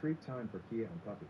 treat time for Kia and puppies.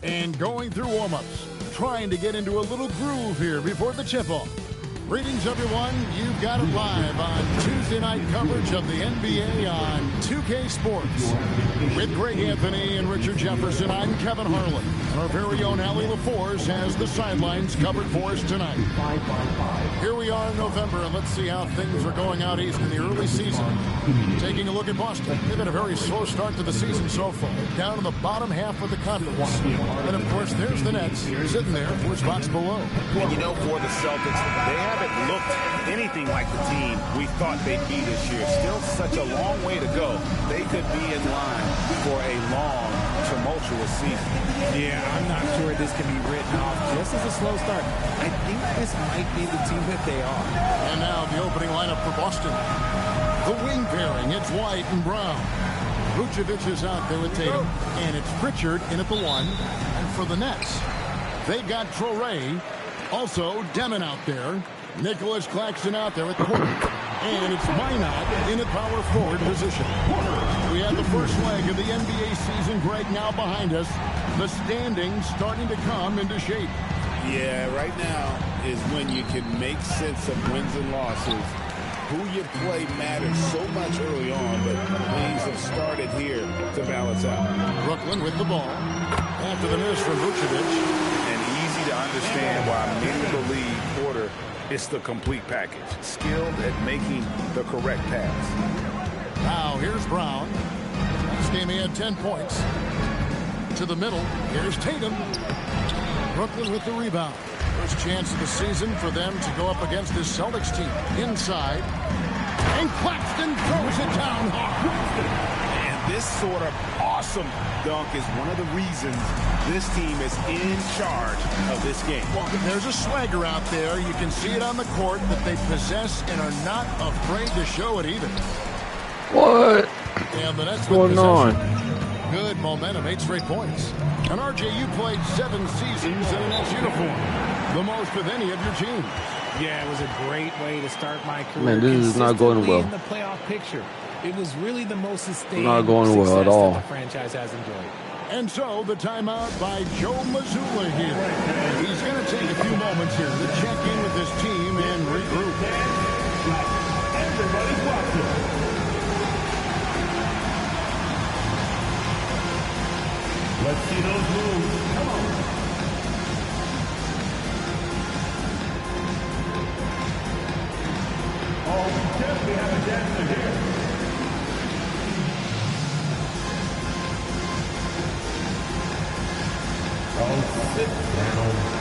And going through warm-ups, trying to get into a little groove here before the tip-off. Greetings, everyone. You've got it live on Tuesday night coverage of the NBA on 2K Sports. With Greg Anthony and Richard Jefferson, I'm Kevin Harlan. And our very own Allie LaForce has the sidelines covered for us tonight. Here we are in November, and let's see how things are going out east in the early season. Taking a look at Boston. They've had a very slow start to the season so far. Down in the bottom half of the conference. And, of course, there's the Nets sitting there for spots below. And, you know, for the Celtics, they haven't looked anything like the team we thought they'd be this year. Still such a long way to go. They could be in line for a long, tumultuous season. Yeah, I'm not sure this can be written off just as a slow start. I think this might be the team that they are. And now the opening lineup for Boston. The wing pairing, it's White and Brown. Vucevic is out there with Tatum, and it's Pritchard in at the 1. And for the Nets, they've got Traoré, also Demon out there, Nicholas Claxton out there at the corner, and it's Minot in at power forward position. We have the first leg of the NBA season, Greg, now behind us. The standings starting to come into shape. Yeah, right now is when you can make sense of wins and losses. Who you play matters so much early on, but things have started here to balance out. Brooklyn with the ball. After the miss from Vucevic. And easy to understand why many believe Porter is the complete package. Skilled at making the correct pass. Now here's Brown. This game he had 10 points. To the middle. Here's Tatum. Brooklyn with the rebound. First chance of the season for them to go up against this Celtics team. Inside. And Claxton throws it down hard. And this sort of awesome dunk is one of the reasons this team is in charge of this game. Well, there's a swagger out there. You can see it on the court that they possess and are not afraid to show it either. What? And the Nets What's going on? Good momentum, 8 straight points. And RJ, you played 7 seasons in a Nets uniform. The most of any of your teams. Yeah, it was a great way to start my career. Man, this is not going well. In the playoff picture, it was really the most sustained not going well at all. that the franchise has enjoyed. And so the timeout by Joe Mazzulla here. He's going to take a few moments here to check in with his team and regroup. Everybody's watching. Let's see those moves. Come on. Oh, we definitely have a dancer here. Oh, sit down.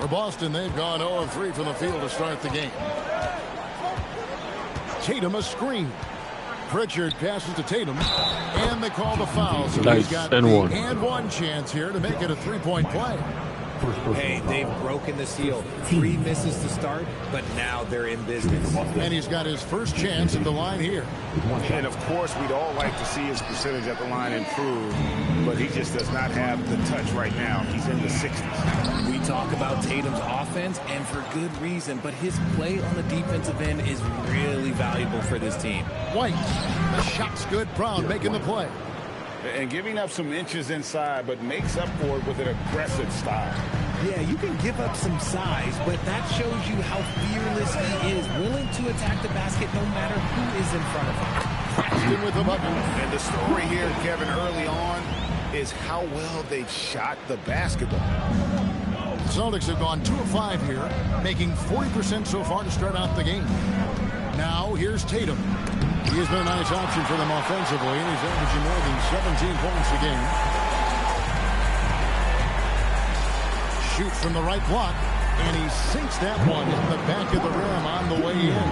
For Boston, they've gone 0 of 3 from the field to start the game. Tatum a screen. Pritchard passes to Tatum, and they call the foul. So Nice. he's got And the one. and one chance here to make it a 3-point play. Hey, they've broken the seal. 3 misses to start, but now they're in business. And he's got his first chance at the line here. And, of course, we'd all like to see his percentage at the line improve, but he just does not have the touch right now. He's in the 60s. We talk about Tatum's offense, and for good reason, but his play on the defensive end is really valuable for this team. White, the shot's good. Brown making the play. And giving up some inches inside, but makes up for it with an aggressive style. Yeah, you can give up some size, but that shows you how fearless he is, willing to attack the basket no matter who is in front of him. Claxton with the bucket. And the story here, Kevin, early on, is how well they've shot the basketball. Celtics have gone 2 of 5 here, making 40% so far to start out the game. Now, here's Tatum. He has been a nice option for them offensively, and he's averaging more than 17 points a game. Shoot from the right block, and he sinks that one in the back of the rim on the way in.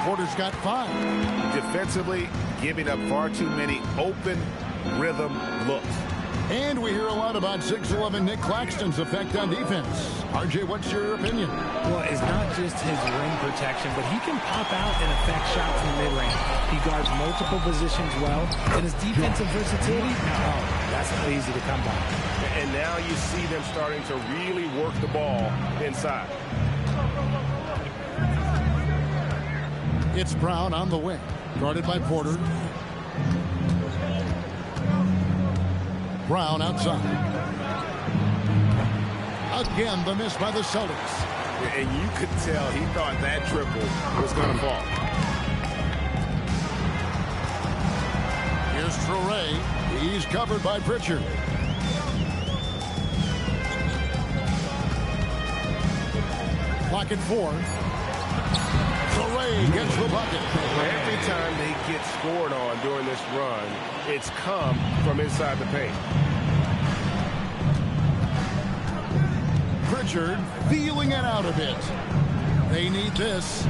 Porter's got 5. Defensively, giving up far too many open rhythm looks. And we hear a lot about 6'11" Nick Claxton's effect on defense. RJ, what's your opinion? Well, it's not just his rim protection, but he can pop out and affect shots in the mid-range. He guards multiple positions well, and his defensive versatility, that's not easy to come by. And now you see them starting to really work the ball inside. It's Brown on the wing, guarded by Porter. Brown outside. Again, the miss by the Celtics. And you could tell he thought that triple was going to fall. Here's Traore. He's covered by Pritchard. Clock at 4. Traore gets the bucket. Every time they get scored on during this run, it's come from inside the paint. Pritchard feeling it out a bit. They need this.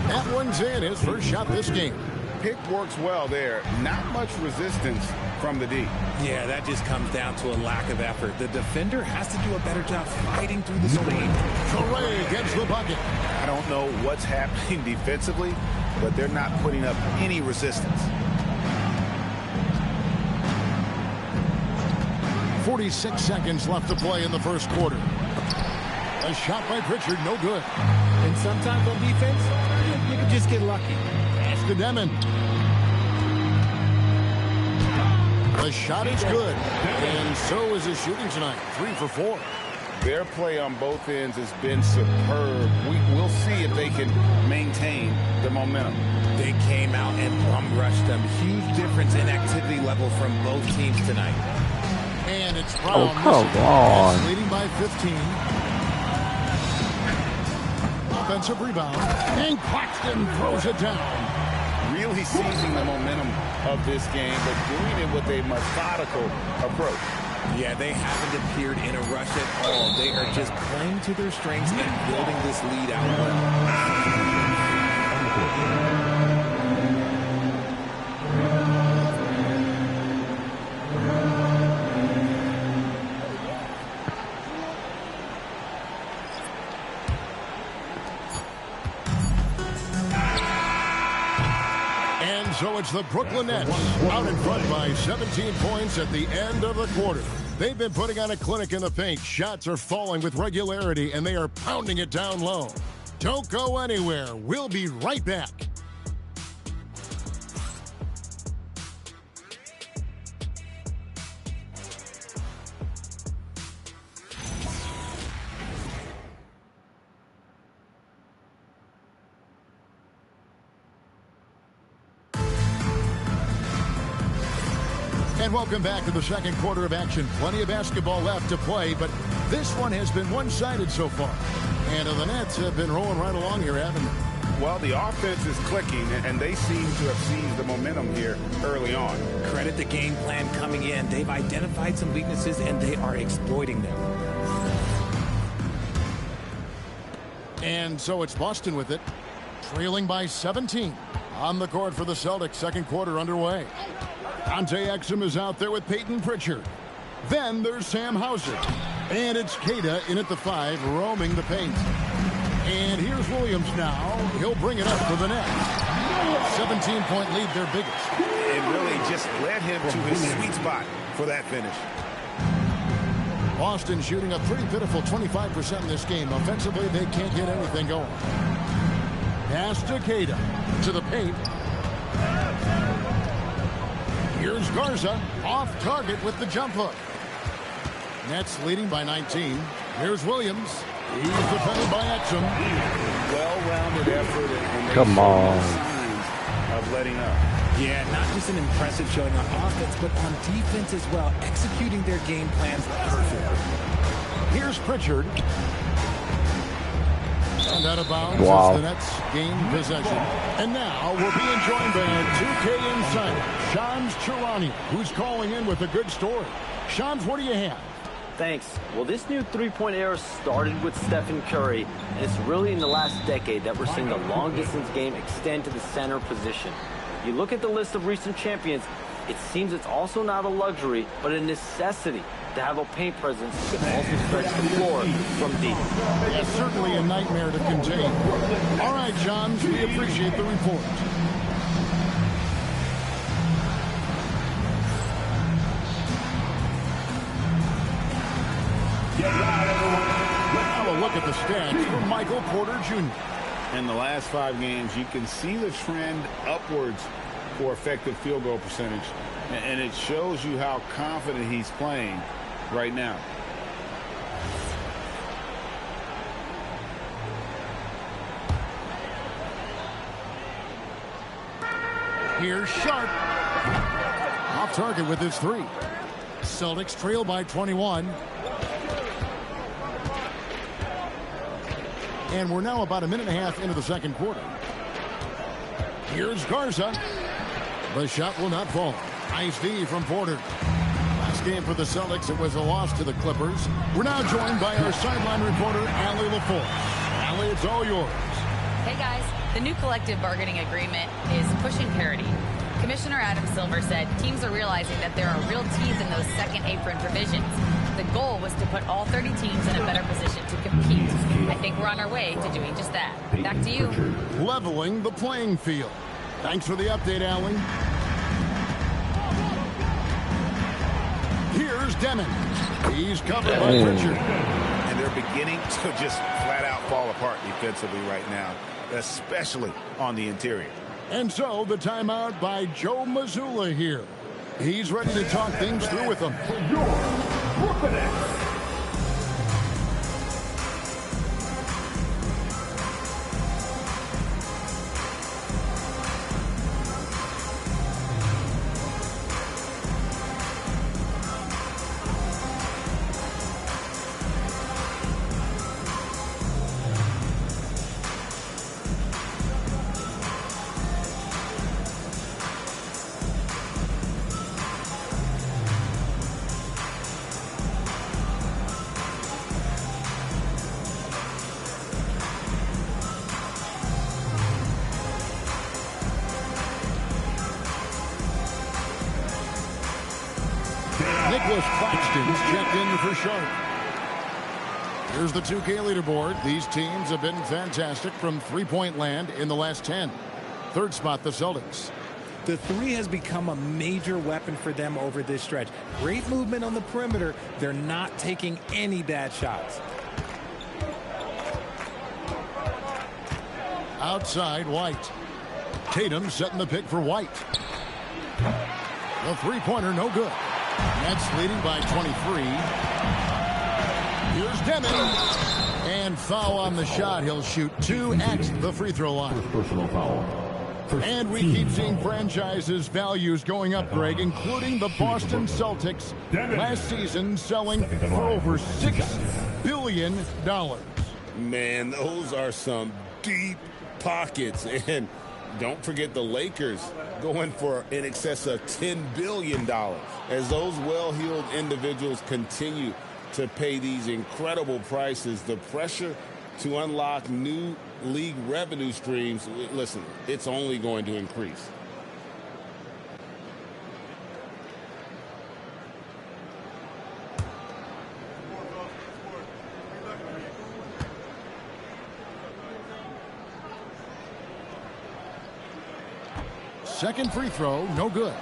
That one's in. His first shot this game. Pick works well there. Not much resistance from the D. Yeah, that just comes down to a lack of effort. The defender has to do a better job fighting through the screen. Traore gets the bucket. I don't know what's happening defensively, but they're not putting up any resistance. 46 seconds left to play in the first quarter. A shot by Pritchard, no good. And sometimes on defense, you can just get lucky. Pass to Demon. The shot is good, and so is his shooting tonight. 3 for 4. Their play on both ends has been superb. We'll see if they can maintain the momentum. They came out and bum rushed them. Huge difference in activity level from both teams tonight. And it's Brown. Oh, come on. That's leading by 15. Offensive rebound. And Claxton throws it down. Really seizing the momentum of this game, but doing it with a methodical approach. Yeah, they haven't appeared in a rush at all. They are just playing to their strengths and building this lead out. So it's the Brooklyn Nets out in front by 17 points at the end of the quarter. They've been putting on a clinic in the paint. Shots are falling with regularity, and they are pounding it down low. Don't go anywhere. We'll be right back. And welcome back to the second quarter of action. Plenty of basketball left to play, but this one has been one-sided so far. And the Nets have been rolling right along here, haven't they? Well, the offense is clicking, and they seem to have seized the momentum here early on. Credit the game plan coming in. They've identified some weaknesses, and they are exploiting them. And so it's Boston with it, trailing by 17. On the court for the Celtics, second quarter underway. Dante Exum is out there with Peyton Pritchard. Then there's Sam Hauser. And it's Queta in at the 5, roaming the paint. And here's Williams now. He'll bring it up for the net. 17-point lead, their biggest. It really just led him to his sweet spot for that finish. Boston shooting a pretty pitiful 25% in this game. Offensively, they can't get anything going. Pass to Queta. To the paint. Here's Garza. Off target with the jump hook. Nets leading by 19. Here's Williams. He's defended by Exum. Well-rounded effort. And Come on. signs of letting up. Yeah, not just an impressive showing on offense, but on defense as well, executing their game plans perfectly. Here's Pritchard. And out of bounds Wow. as the Nets gain possession. And now we're being joined by a 2K insider, Shams Charania, who's calling in with a good story. Shams, what do you have? Thanks. Well, this new three-point era started with Stephen Curry, and it's really in the last decade that we're seeing the long-distance game extend to the center position. You look at the list of recent champions, it seems it's also not a luxury, but a necessity to have a paint presence that also stretch the floor from deep. It's certainly a nightmare to contain. All right, Shams, we appreciate the report. Now a look at the stats from Michael Porter Jr. In the last 5 games, you can see the trend upwards for effective field goal percentage. And it shows you how confident he's playing right now. Here's Sharp. Off target with his 3. Celtics trail by 21. And we're now about a minute and a half into the second quarter. Here's Garza. The shot will not fall. Nice D from Porter. Last game for the Celtics, it was a loss to the Clippers. We're now joined by our sideline reporter, Allie LaForce. Allie, it's all yours. Hey guys, the new collective bargaining agreement is pushing parity. Commissioner Adam Silver said teams are realizing that there are real teams in those second apron provisions. The goal was to put all 30 teams in a better position to compete. I think we're on our way to doing just that. Back to you. Leveling the playing field. Thanks for the update, Allie. Here's Demon. He's covered by Pritchard. And they're beginning to just flat out fall apart defensively right now, especially on the interior. And so the timeout by Joe Mazzulla here. He's ready to talk things through with them. Nicholas Claxton's checked in for Sharp. Here's the 2K leaderboard. These teams have been fantastic from three-point land in the last 10. Third spot, the Celtics. The 3 has become a major weapon for them over this stretch. Great movement on the perimeter. They're not taking any bad shots. Outside, White. Tatum setting the pick for White. The three-pointer, no good. Nets leading by 23. Here's Demon. And foul on the shot. He'll shoot 2 at the free throw line. Personal foul. And we keep seeing franchises' values going up, Greg, including the Boston Celtics last season selling for over $6 billion. Man, those are some deep pockets. And don't forget the Lakers going for in excess of $10 billion. As those well-heeled individuals continue to pay these incredible prices, the pressure to unlock new league revenue streams, listen, it's only going to increase. Second free throw, no good.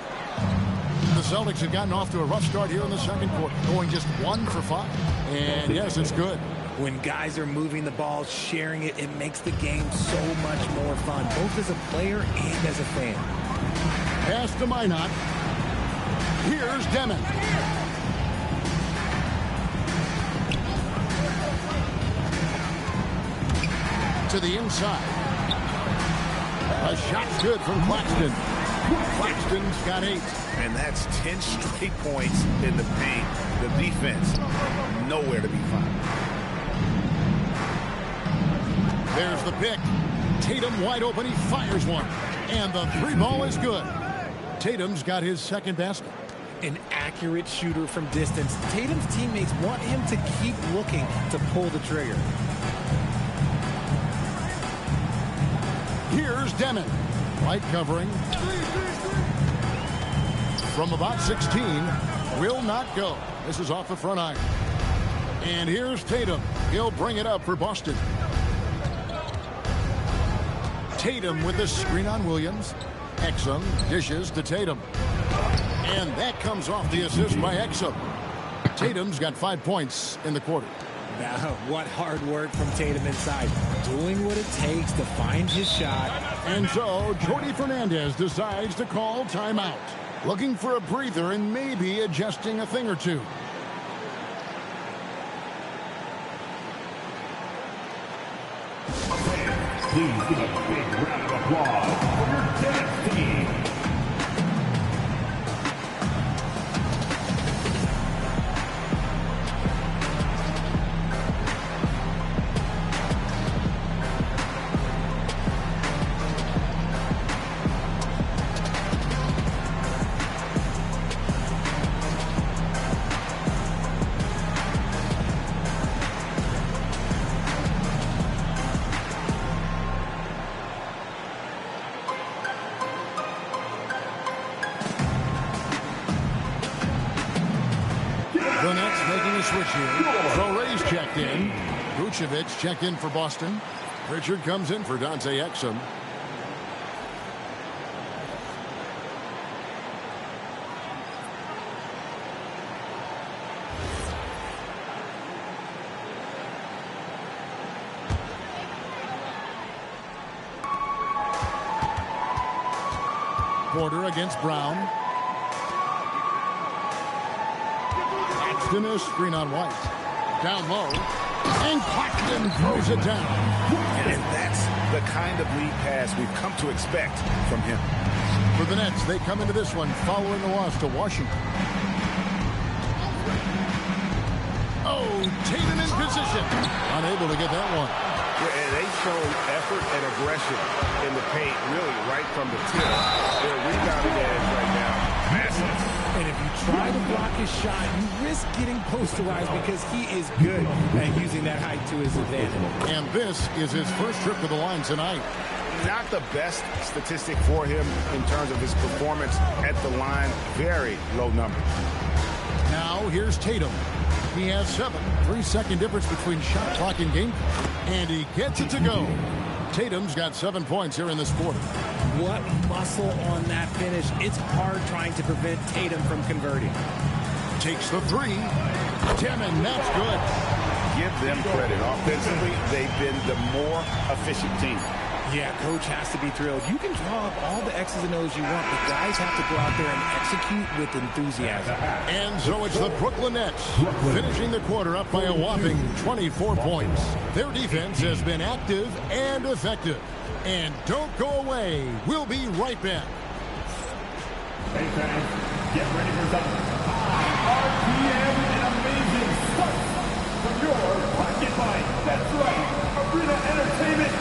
The Celtics have gotten off to a rough start here in the second quarter, going just 1 for 5. And yes, it's good. When guys are moving the ball, sharing it, it makes the game so much more fun, both as a player and as a fan. Pass to Minot. Here's Demon. To the inside. A shot's good from Claxton. Claxton's got 8. And that's 10 straight points in the paint. The defense, nowhere to be found. There's the pick. Tatum wide open. He fires one. And the 3-ball is good. Tatum's got his second basket. An accurate shooter from distance. Tatum's teammates want him to keep looking to pull the trigger. Here's Demon. Light covering. From about 16. Will not go. This is off the front iron. And here's Tatum. He'll bring it up for Boston. Tatum with the screen on Williams. Exum dishes to Tatum. And that comes off the assist by Exum. Tatum's got 5 points in the quarter. Now, what hard work from Tatum inside. Doing what it takes to find his shot. And so, Jordi Fernandez decides to call timeout. Looking for a breather and maybe adjusting a thing or two. Please give a big round of applause for your dance team. The Nets making a switch here. Torres checked in. Vucevic checked in for Boston. Richard comes in for Dante Exum. Porter against Brown. Claxton a screen on White. Down low. And Claxton throws it down. And that's the kind of lead pass we've come to expect from him. For the Nets, they come into this one following the loss to Washington. Oh, Tatum in position. Unable to get that one. Yeah, and they showed effort and aggression in the paint, really right from the tip. Their rebounding edge right now, massive. And if you try to block his shot, you risk getting posterized because he is good at using that height to his advantage. And this is his first trip to the line tonight. Not the best statistic for him in terms of his performance at the line. Very low number. Now here's Tatum. He has 7. 3-second difference between shot clock and game clock. And he gets it to go. Tatum's got 7 points here in this quarter. What muscle on that finish. It's hard trying to prevent Tatum from converting. Takes the 3. Demon, that's good. Give them credit. Offensively, they've been the more efficient team. Yeah, coach has to be thrilled. You can draw up all the X's and O's you want, but guys have to go out there and execute with enthusiasm. And so it's the Brooklyn Nets finishing the quarter up by a whopping 24 points. Their defense has been active and effective. And don't go away. We'll be right back. Hey fans, get ready for some high RPM and amazing stunts from your pocket fight. That's right, Arena Entertainment.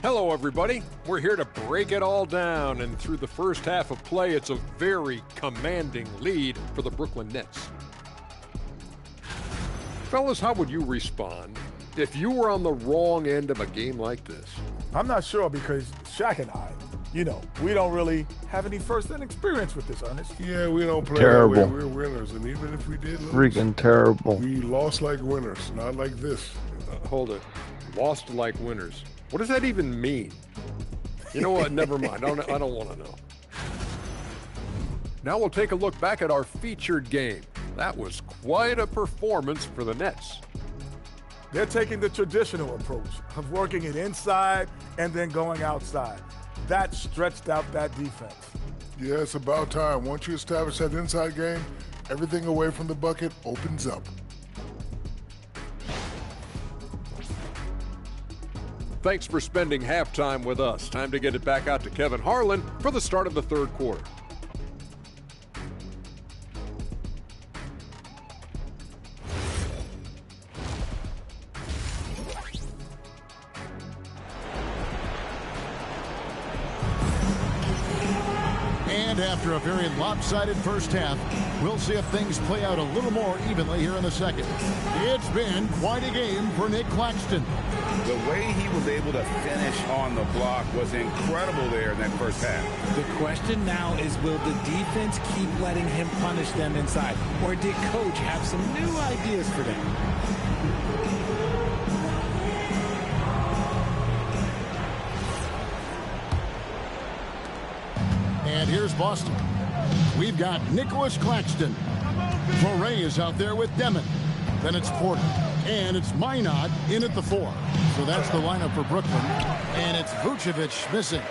Hello, everybody. We're here to break it all down, and through the first half of play, it's a very commanding lead for the Brooklyn Nets. Fellas, how would you respond if you were on the wrong end of a game like this? I'm not sure because Shaq and I, we don't really have any first-hand experience with this, Ernest. Yeah, we don't play Terrible. that way. We're winners, and even if we did lose, Freaking terrible. we lost like winners, not like this. Hold it. Lost like winners. What does that even mean? You know what? Never mind. I don't want to know. Now we'll take a look back at our featured game. That was quite a performance for the Nets. They're taking the traditional approach of working it inside and then going outside. That stretched out that defense. Yeah, it's about time. Once you establish that inside game, everything away from the bucket opens up. Thanks for spending halftime with us. Time to get it back out to Kevin Harlan for the start of the third quarter. And after a very lopsided first half, we'll see if things play out a little more evenly here in the second. It's been quite a game for Nick Claxton. The way he was able to finish on the block was incredible there in that first half. The question now is, will the defense keep letting him punish them inside? Or did Coach have some new ideas for them? And here's Boston. We've got Nicholas Claxton. Torrey is out there with Demon. Then it's Porter. And it's Minot in at the 4. So that's the lineup for Brooklyn. And it's Vucevic missing.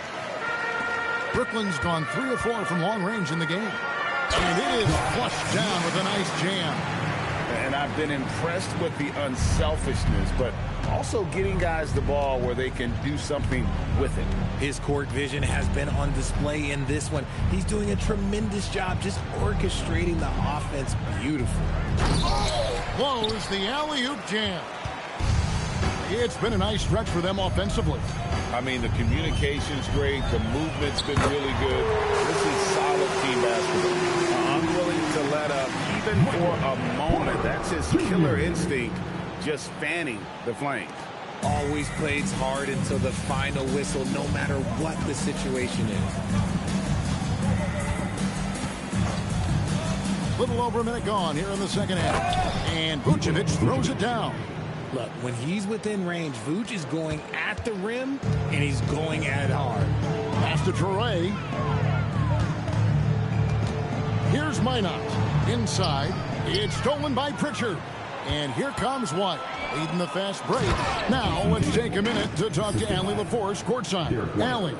Brooklyn's gone 3 of 4 from long range in the game. And it is flushed down with a nice jam. And I've been impressed with the unselfishness, but also getting guys the ball where they can do something with it. His court vision has been on display in this one. He's doing a tremendous job just orchestrating the offense beautifully. Blows the alley-oop jam. It's been a nice stretch for them offensively. I mean, the communication's great. The movement's been really good. This is solid team basketball. Unwilling to let up even for a moment. That's his killer instinct, just fanning the flames. Always plays hard until the final whistle, no matter what the situation is. Little over a minute gone here in the second half. And Vucevic throws it down. Look, when he's within range, Vuce is going at the rim, and he's going at it hard. Pass to Torrey. Here's Minot. Inside. It's stolen by Pritchard. And here comes White, leading the fast break. Now let's take a minute to talk to Allie LaForce courtside. Allie.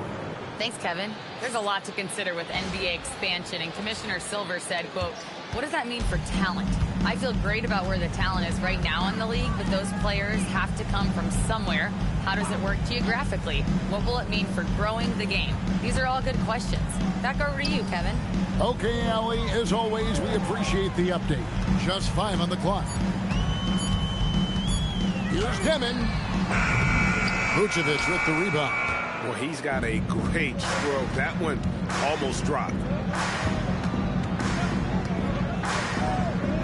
Thanks, Kevin. There's a lot to consider with NBA expansion, and Commissioner Silver said, quote, "What does that mean for talent? I feel great about where the talent is right now in the league, but those players have to come from somewhere. How does it work geographically? What will it mean for growing the game?" These are all good questions. Back over to you, Kevin. Okay, Allie, as always, we appreciate the update. Just 5 on the clock. Here's Demon. Vucevic with the rebound. Well, he's got a great stroke. That one almost dropped.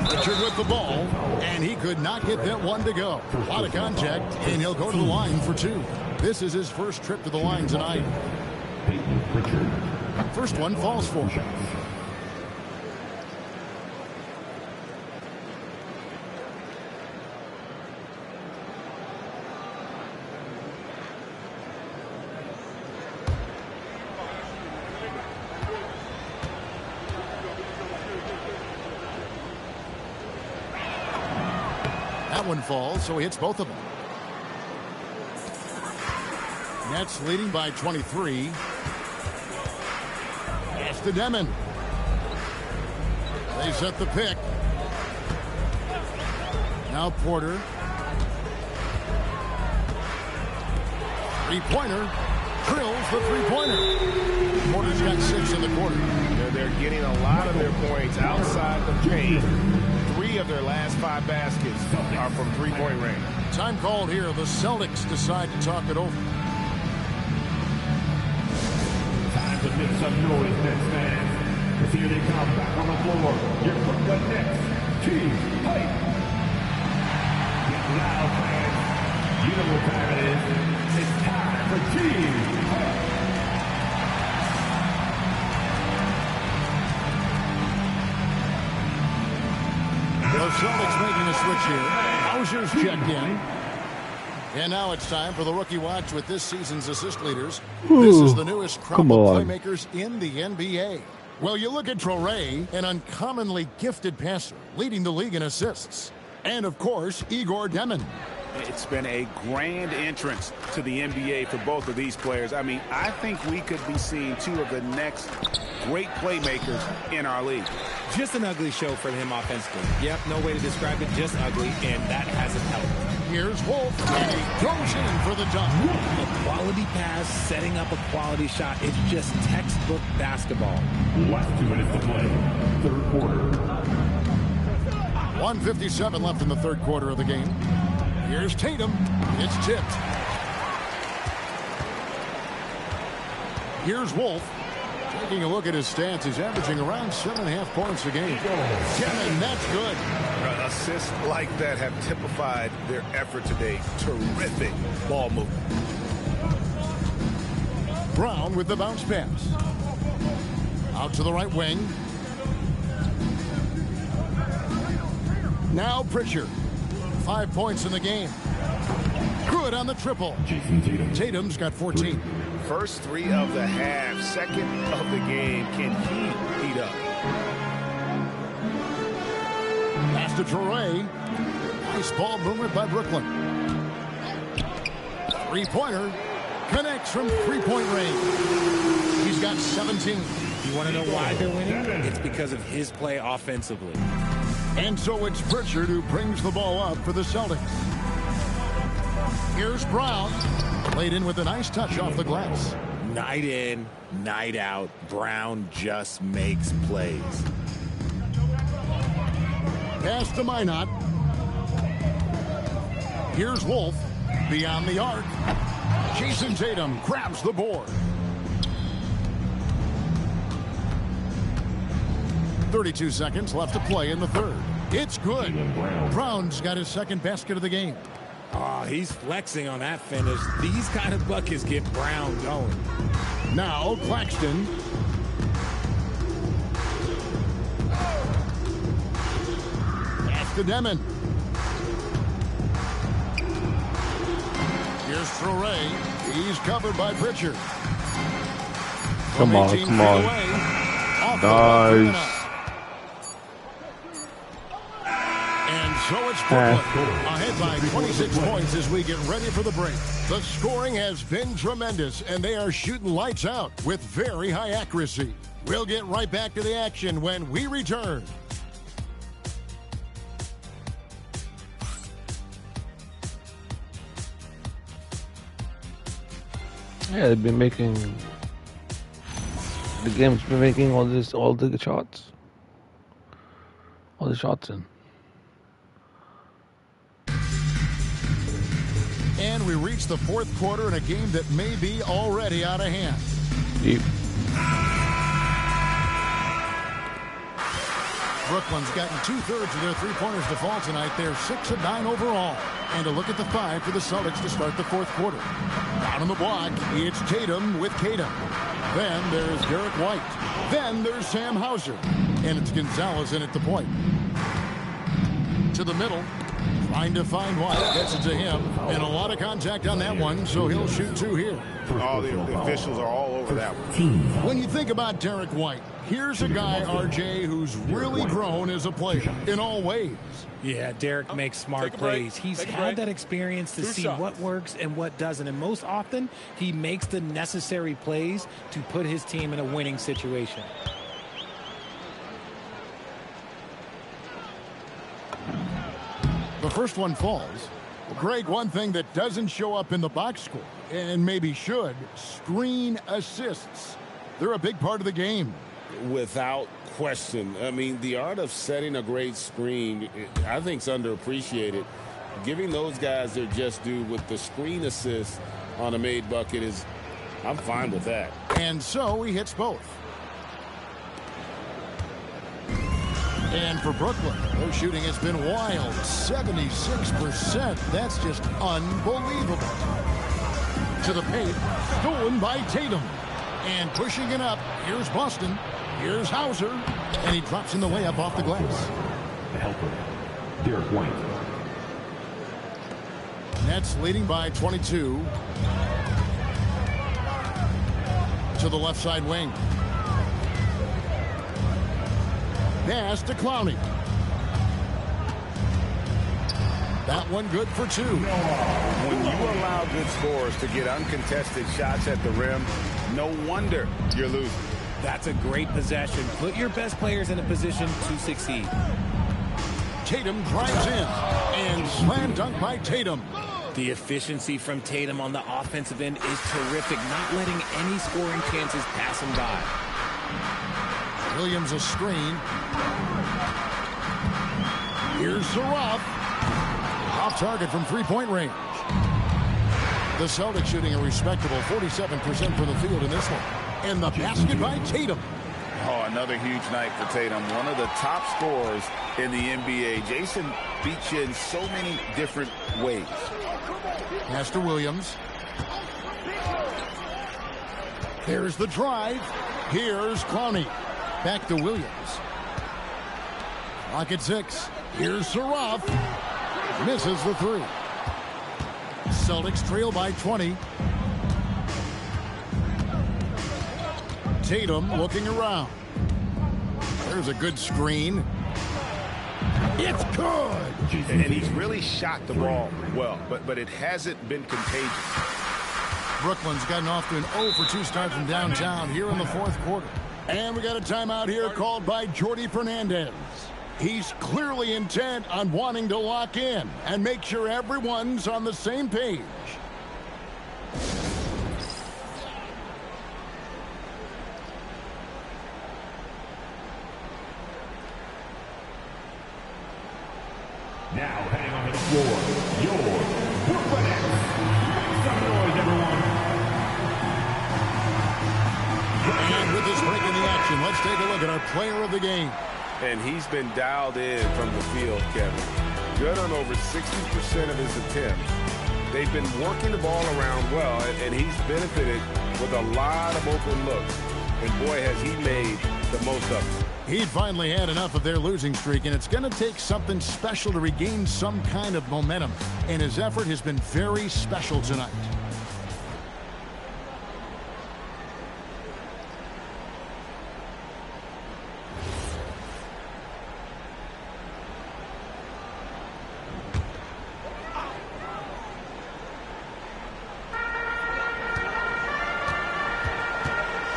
Pritchard with the ball, and he could not get that one to go. A lot of contact, and he'll go to the line for 2. This is his first trip to the line tonight. First one falls for him. That one falls, so he hits both of them. Nets leading by 23. Pass to Demon. They set the pick. Now Porter. Three-pointer. Drills the three-pointer. Porter's got 6 in the quarter. They're getting a lot of their points outside the paint. 3 of their last 5 baskets are from three-point range. Time called here. The Celtics decide to talk it over. to make some noise, Nets fans. As here they come back on the floor. Your Brooklyn Nets, Team Hype. Get loud, fans. You know what time it is. It's time for Team Hype. The Celtics making a switch here. Hauser's checked in. And now it's time for the Rookie Watch with this season's assist leaders. This is the newest crop of playmakers in the NBA. Well, you look at Traoré, an uncommonly gifted passer, leading the league in assists. And, of course, Igor Demin. It's been a grand entrance to the NBA for both of these players. I mean, I think we could be seeing two of the next great playmakers in our league. Just an ugly show for him offensively. Yep, no way to describe it, just ugly, and that hasn't helped. Here's Wolf, and he goes in for the dunk. A quality pass, setting up a quality shot. It's just textbook basketball. Last 2 minutes to play. Third quarter. 1:57 left in the third quarter of the game. Here's Tatum. It's tipped. Here's Wolf. Taking a look at his stats, he's averaging around 7.5 points a game. Kevin, that's good. Assists like that have typified their effort today. Terrific ball movement. Brown with the bounce pass. Out to the right wing. Now Pritchard. 5 points in the game. Good on the triple. Tatum's got 14. First 3 of the half, second of the game. Can he heat up? Pass to Traoré. Nice ball movement by Brooklyn. Three-pointer. Connects from three-point range. He's got 17. You want to know why they're winning? It's because of his play offensively. And so it's Pritchard who brings the ball up for the Celtics. Here's Brown. Played in with a nice touch off the glass. Night in, night out, Brown just makes plays. Pass to Minot. Here's Wolf. Beyond the arc. Jason Tatum grabs the board. 32 seconds left to play in the third. It's good. Brown's got his second basket of the game. Oh, he's flexing on that finish. These kind of buckets get Brown going. Now Claxton. Pass to Demin. Here's Traoré. He's covered by Pritchard. Come on, come on. Nice. And so it's Brooklyn ahead by 26 points as we get ready for the break. The scoring has been tremendous, and they are shooting lights out with very high accuracy. We'll get right back to the action when we return. Yeah, they've been making the game's been making all the shots. All the shots in. And we reach the fourth quarter in a game that may be already out of hand. Deep. Brooklyn's gotten 2/3 of their three-pointers to fall tonight. They're 6 of 9 overall. And a look at the 5 for the Celtics to start the fourth quarter. Down on the block, it's Tatum with Tatum. Then there's Derek White. Then there's Sam Hauser. And it's Gonzalez in at the point. To the middle. Trying to find White. Gets it to him. And a lot of contact on that one, so he'll shoot 2 here. Oh, the officials are all over that one. When you think about Derek White, here's a guy, RJ, who's really grown as a player in all ways. Yeah, Derek makes smart plays. He's had that experience to see what works and what doesn't. And most often, he makes the necessary plays to put his team in a winning situation. The first one falls. Well, Greg, one thing that doesn't show up in the box score, and maybe should, screen assists. They're a big part of the game. Without question. I mean, the art of setting a great screen, I think, is underappreciated. Giving those guys their just due with the screen assist on a made bucket is I'm fine with that. And so he hits both. And for Brooklyn, their shooting has been wild. 76%. That's just unbelievable. To the paint, stolen by Tatum. And pushing it up, here's Boston. Here's Hauser. And he drops in the layup off the glass. The helper, Derek White. Nets leading by 22. To the left side wing. Pass to Clowney. That one good for two. When you allow good scorers to get uncontested shots at the rim, no wonder you're losing. That's a great possession. Put your best players in a position to succeed. Tatum drives in. And slam dunk by Tatum. The efficiency from Tatum on the offensive end is terrific, not letting any scoring chances pass him by. Williams a screen. Here's Saraf. Off target from three-point range. The Celtics shooting a respectable 47% from the field in this one. And the basket by Tatum. Oh, another huge night for Tatum. One of the top scorers in the NBA. Jason beats you in so many different ways. Pass to Williams. There's the drive. Here's Clowney. Back to Williams. Clock at 6. Here's Saraf. Misses the three. Celtics trail by 20. Tatum looking around. There's a good screen. It's good. And he's really shot the ball well, but it hasn't been contagious. Brooklyn's gotten off to an 0 for 2 start from downtown here in the fourth quarter. And we got a timeout here called by Jordi Fernandez. He's clearly intent on wanting to lock in and make sure everyone's on the same page. Now heading on the floor, your Brooklyn Nets. Make some noise, everyone. And with this break in the action, let's take a look at our player of the game. And he's been dialed in from the field, Kevin. Good on over 60% of his attempts. They've been working the ball around well, and he's benefited with a lot of open looks. And boy, has he made the most of it. He'd finally had enough of their losing streak, and it's going to take something special to regain some kind of momentum. And his effort has been very special tonight.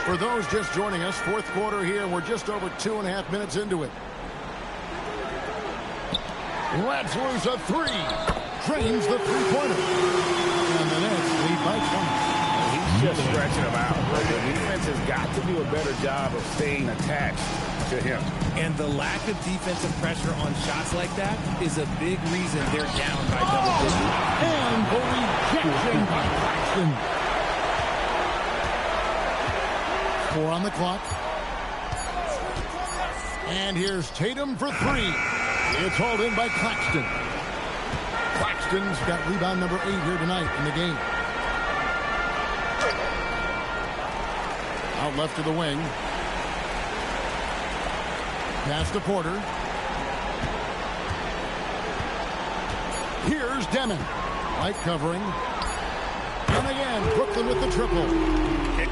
For those just joining us, fourth quarter here, we're just over 2.5 minutes into it. Lets loose a three. Drains the three-pointer. And the Nets lead by 20. He's just stretching them out. The defense has got to do a better job of staying attached to him. And the lack of defensive pressure on shots like that is a big reason they're down by double digits. And the rejection by Claxton. 4 on the clock. And here's Tatum for three. It's hauled in by Claxton. Claxton's got rebound number 8 here tonight in the game. Out left to the wing. Pass to Porter. Here's Demon. Light covering. And again, Brooklyn with the triple.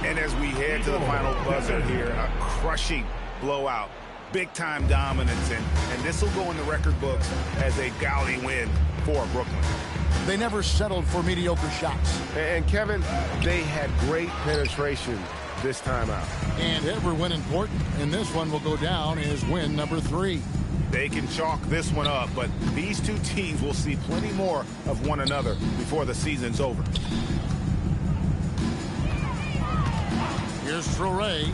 And as we head to the final buzzer here, a crushing blowout. Big-time dominance, and this will go in the record books as a gaudy win for Brooklyn. They never settled for mediocre shots. And Kevin, they had great penetration this time out. And every win important, and this one will go down as win number 3. They can chalk this one up, but these two teams will see plenty more of one another before the season's over. Here's Traoré.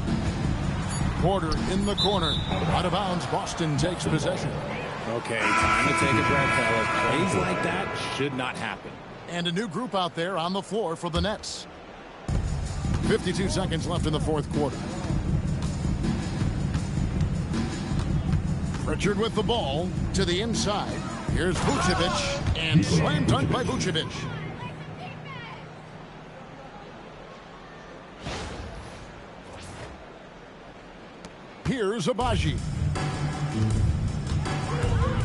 Porter in the corner. Out of bounds, Boston takes possession. Okay, time to take a breath, fellas. Plays like that should not happen. And a new group out there on the floor for the Nets. 52 seconds left in the fourth quarter. Pritchard with the ball to the inside. Here's Vucevic, and slam dunk by Vucevic. Here's Abaji.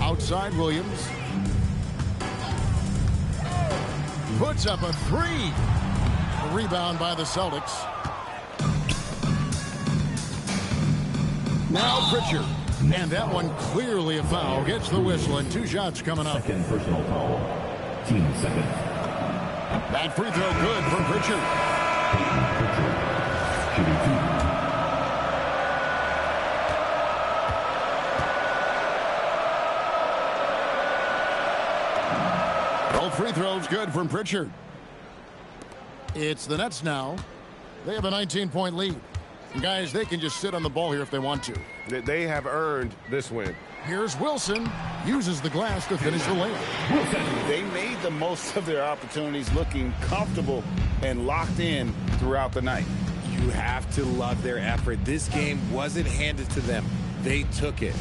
Outside Williams. Puts up a three. A rebound by the Celtics. Now Pritchard. And that one clearly a foul. Gets the whistle and 2 shots coming up. Second personal foul. Team second. That free throw good for Pritchard. Pritchard. Shooting 2. Free throws good from Pritchard. It's the Nets now. They have a 19-point lead. And guys, they can just sit on the ball here if they want to. They have earned this win. Here's Wilson. Uses the glass to finish the layup. They made the most of their opportunities, looking comfortable and locked in throughout the night. You have to love their effort. This game wasn't handed to them. They took it.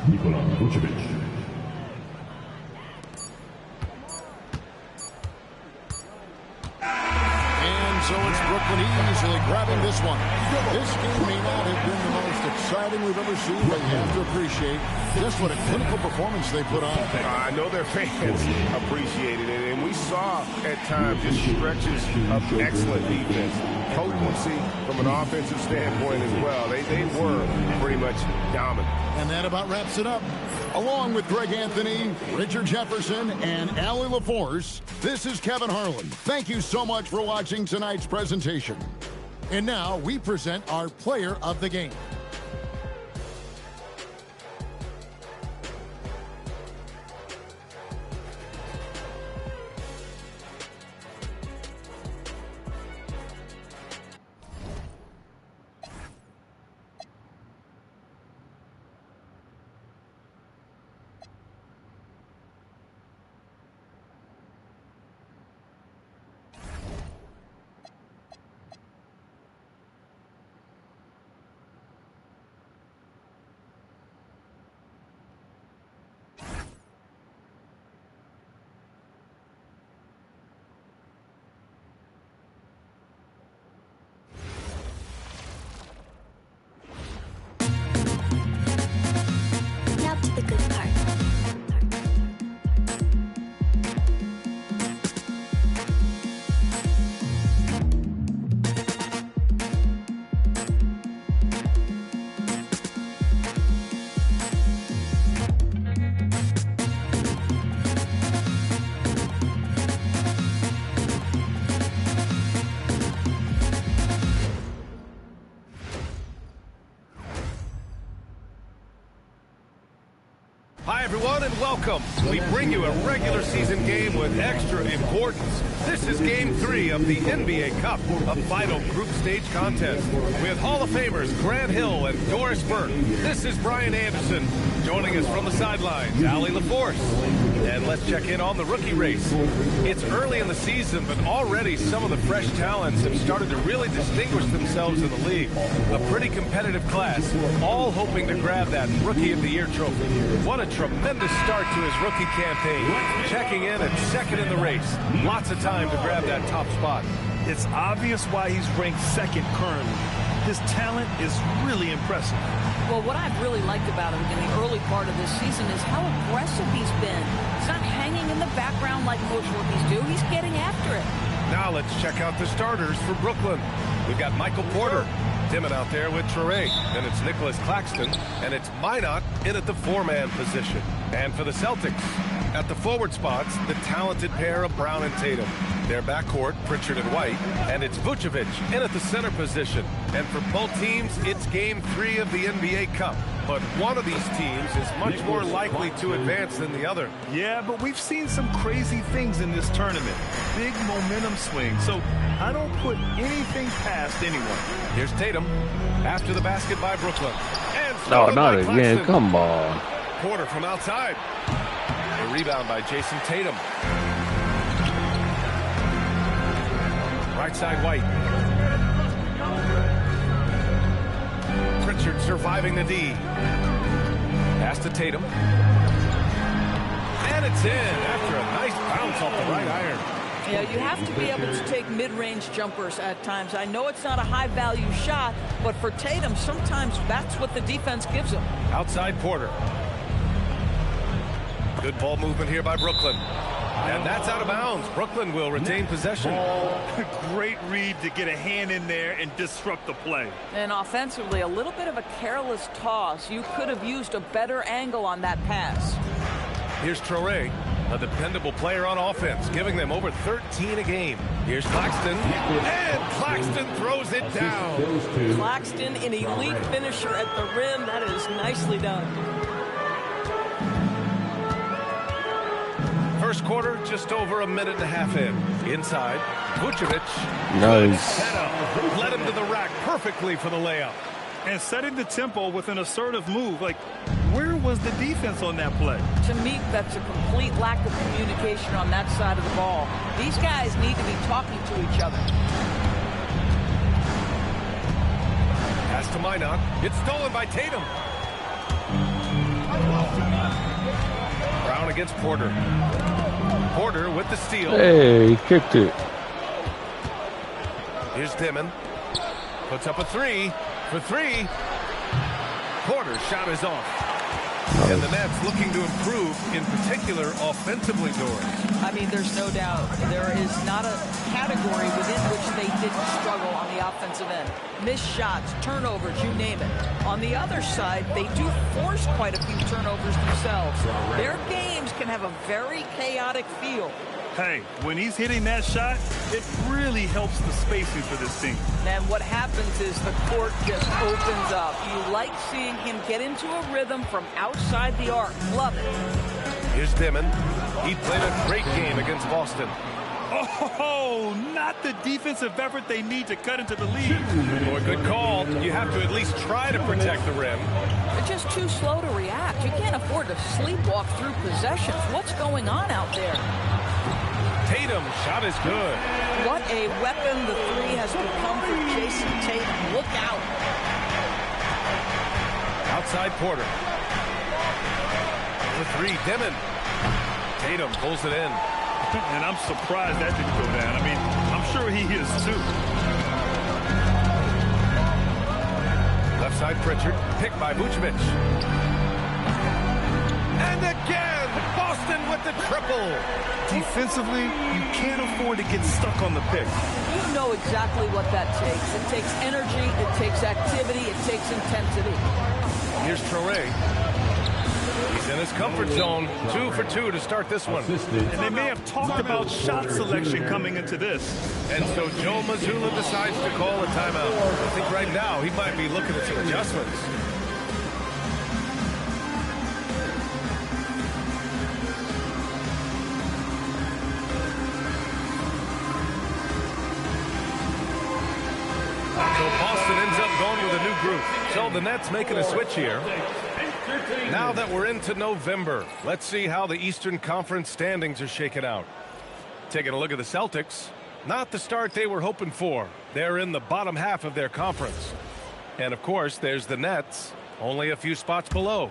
Nikola Vucevic. So it's Brooklyn easily grabbing this one. This game may not have been the most exciting we've ever seen, but you have to appreciate just what a clinical performance they put on. I know their fans appreciated it, and we saw at times just stretches of excellent defense. Potency from an offensive standpoint as well. They were pretty much dominant. And that about wraps it up. Along with Greg Anthony, Richard Jefferson, and Allie LaForce, this is Kevin Harlan. Thank you so much for watching tonight's presentation. And now we present our player of the game. Hi, everyone, and welcome. We bring you a regular season game with extra importance. This is Game 3 of the NBA Cup, a final group stage contest. With Hall of Famers Grant Hill and Doris Burke, this is Brian Anderson. Joining us from the sidelines, Allie LaForce. And let's check in on the rookie race. It's early in the season, but already some of the fresh talents have started to really distinguish themselves in the league. A pretty competitive class, all hoping to grab that Rookie of the Year trophy. What a tremendous start to his rookie campaign. Checking in at second in the race. Lots of time to grab that top spot. It's obvious why he's ranked second currently. His talent is really impressive. Well, what I've really liked about him in the early part of this season is how aggressive he's been. He's not hanging in the background like most rookies do. He's getting after it. Now let's check out the starters for Brooklyn. We've got Michael Porter, Timon out there with Traore. Then it's Nicholas Claxton, and it's Minot in at the four-man position. And for the Celtics, at the forward spots, the talented pair of Brown and Tatum. Their backcourt, Pritchard and White, and it's Vucevic in at the center position. And for both teams, it's Game 3 of the NBA Cup. But one of these teams is much more likely to advance than the other. Yeah, but we've seen some crazy things in this tournament. Big momentum swings, so I don't put anything past anyone. Here's Tatum after the basket by Brooklyn. And no, not again. Come on. Porter from outside. A rebound by Jason Tatum. Right side, White. Pritchard surviving the D. Pass to Tatum. And it's in after a nice bounce off the right iron. Yeah, you have to be able to take mid-range jumpers at times. I know it's not a high-value shot, but for Tatum, sometimes that's what the defense gives him. Outside Porter. Good ball movement here by Brooklyn. And that's out of bounds. Brooklyn will retain possession. Great read to get a hand in there and disrupt the play. And offensively, a little bit of a careless toss. You could have used a better angle on that pass. Here's Traore, a dependable player on offense, giving them over 13 a game. Here's Claxton, and Claxton throws it down. Claxton, an elite finisher at the rim. That is nicely done. First quarter, just over a minute and a half in. Inside, Vucevic. Nice. Led him to the rack perfectly for the layup. And setting the tempo with an assertive move. Like, where was the defense on that play? To me, that's a complete lack of communication on that side of the ball. These guys need to be talking to each other. Pass to Minot. It's stolen by Tatum. Brown against Porter. Porter with the steal. Hey, he kicked it. Here's Dimon. Puts up a three. For three. Porter's shot is off. And the Nets looking to improve, in particular, offensively, Doris. I mean, there's no doubt. There is not a category within which they didn't struggle on the offensive end. Missed shots, turnovers, you name it. On the other side, they do force quite a few turnovers themselves. Their games can have a very chaotic feel. Hey, when he's hitting that shot, it really helps the spacing for this team. And what happens is the court just opens up. You like seeing him get into a rhythm from outside the arc. Love it. Here's Dimon. He played a great game against Boston. Oh, not the defensive effort they need to cut into the lead. Boy, good call. You have to at least try to protect the rim. They're just too slow to react. You can't afford to sleepwalk through possessions. What's going on out there? Tatum, shot is good. What a weapon the three has become for Jason Tatum. Look out. Outside Porter. The three, Dimon. Tatum pulls it in. And I'm surprised that didn't go down. I mean, I'm sure he is too. Left side Pritchard, picked by Vucevic. And again, Boston with the triple. Defensively, you can't afford to get stuck on the pick. You know exactly what that takes. It takes energy, it takes activity, it takes intensity. Here's Traore. He's in his comfort zone. 2 for 2 to start this one. And they may have talked about shot selection coming into this. And so Joe Mazzulla decides to call a timeout. I think right now he might be looking at some adjustments. So Boston ends up going with a new group. So the Nets making a switch here. Now that we're into November, let's see how the Eastern Conference standings are shaken out. Taking a look at the Celtics, not the start they were hoping for. They're in the bottom half of their conference. And of course, there's the Nets, only a few spots below.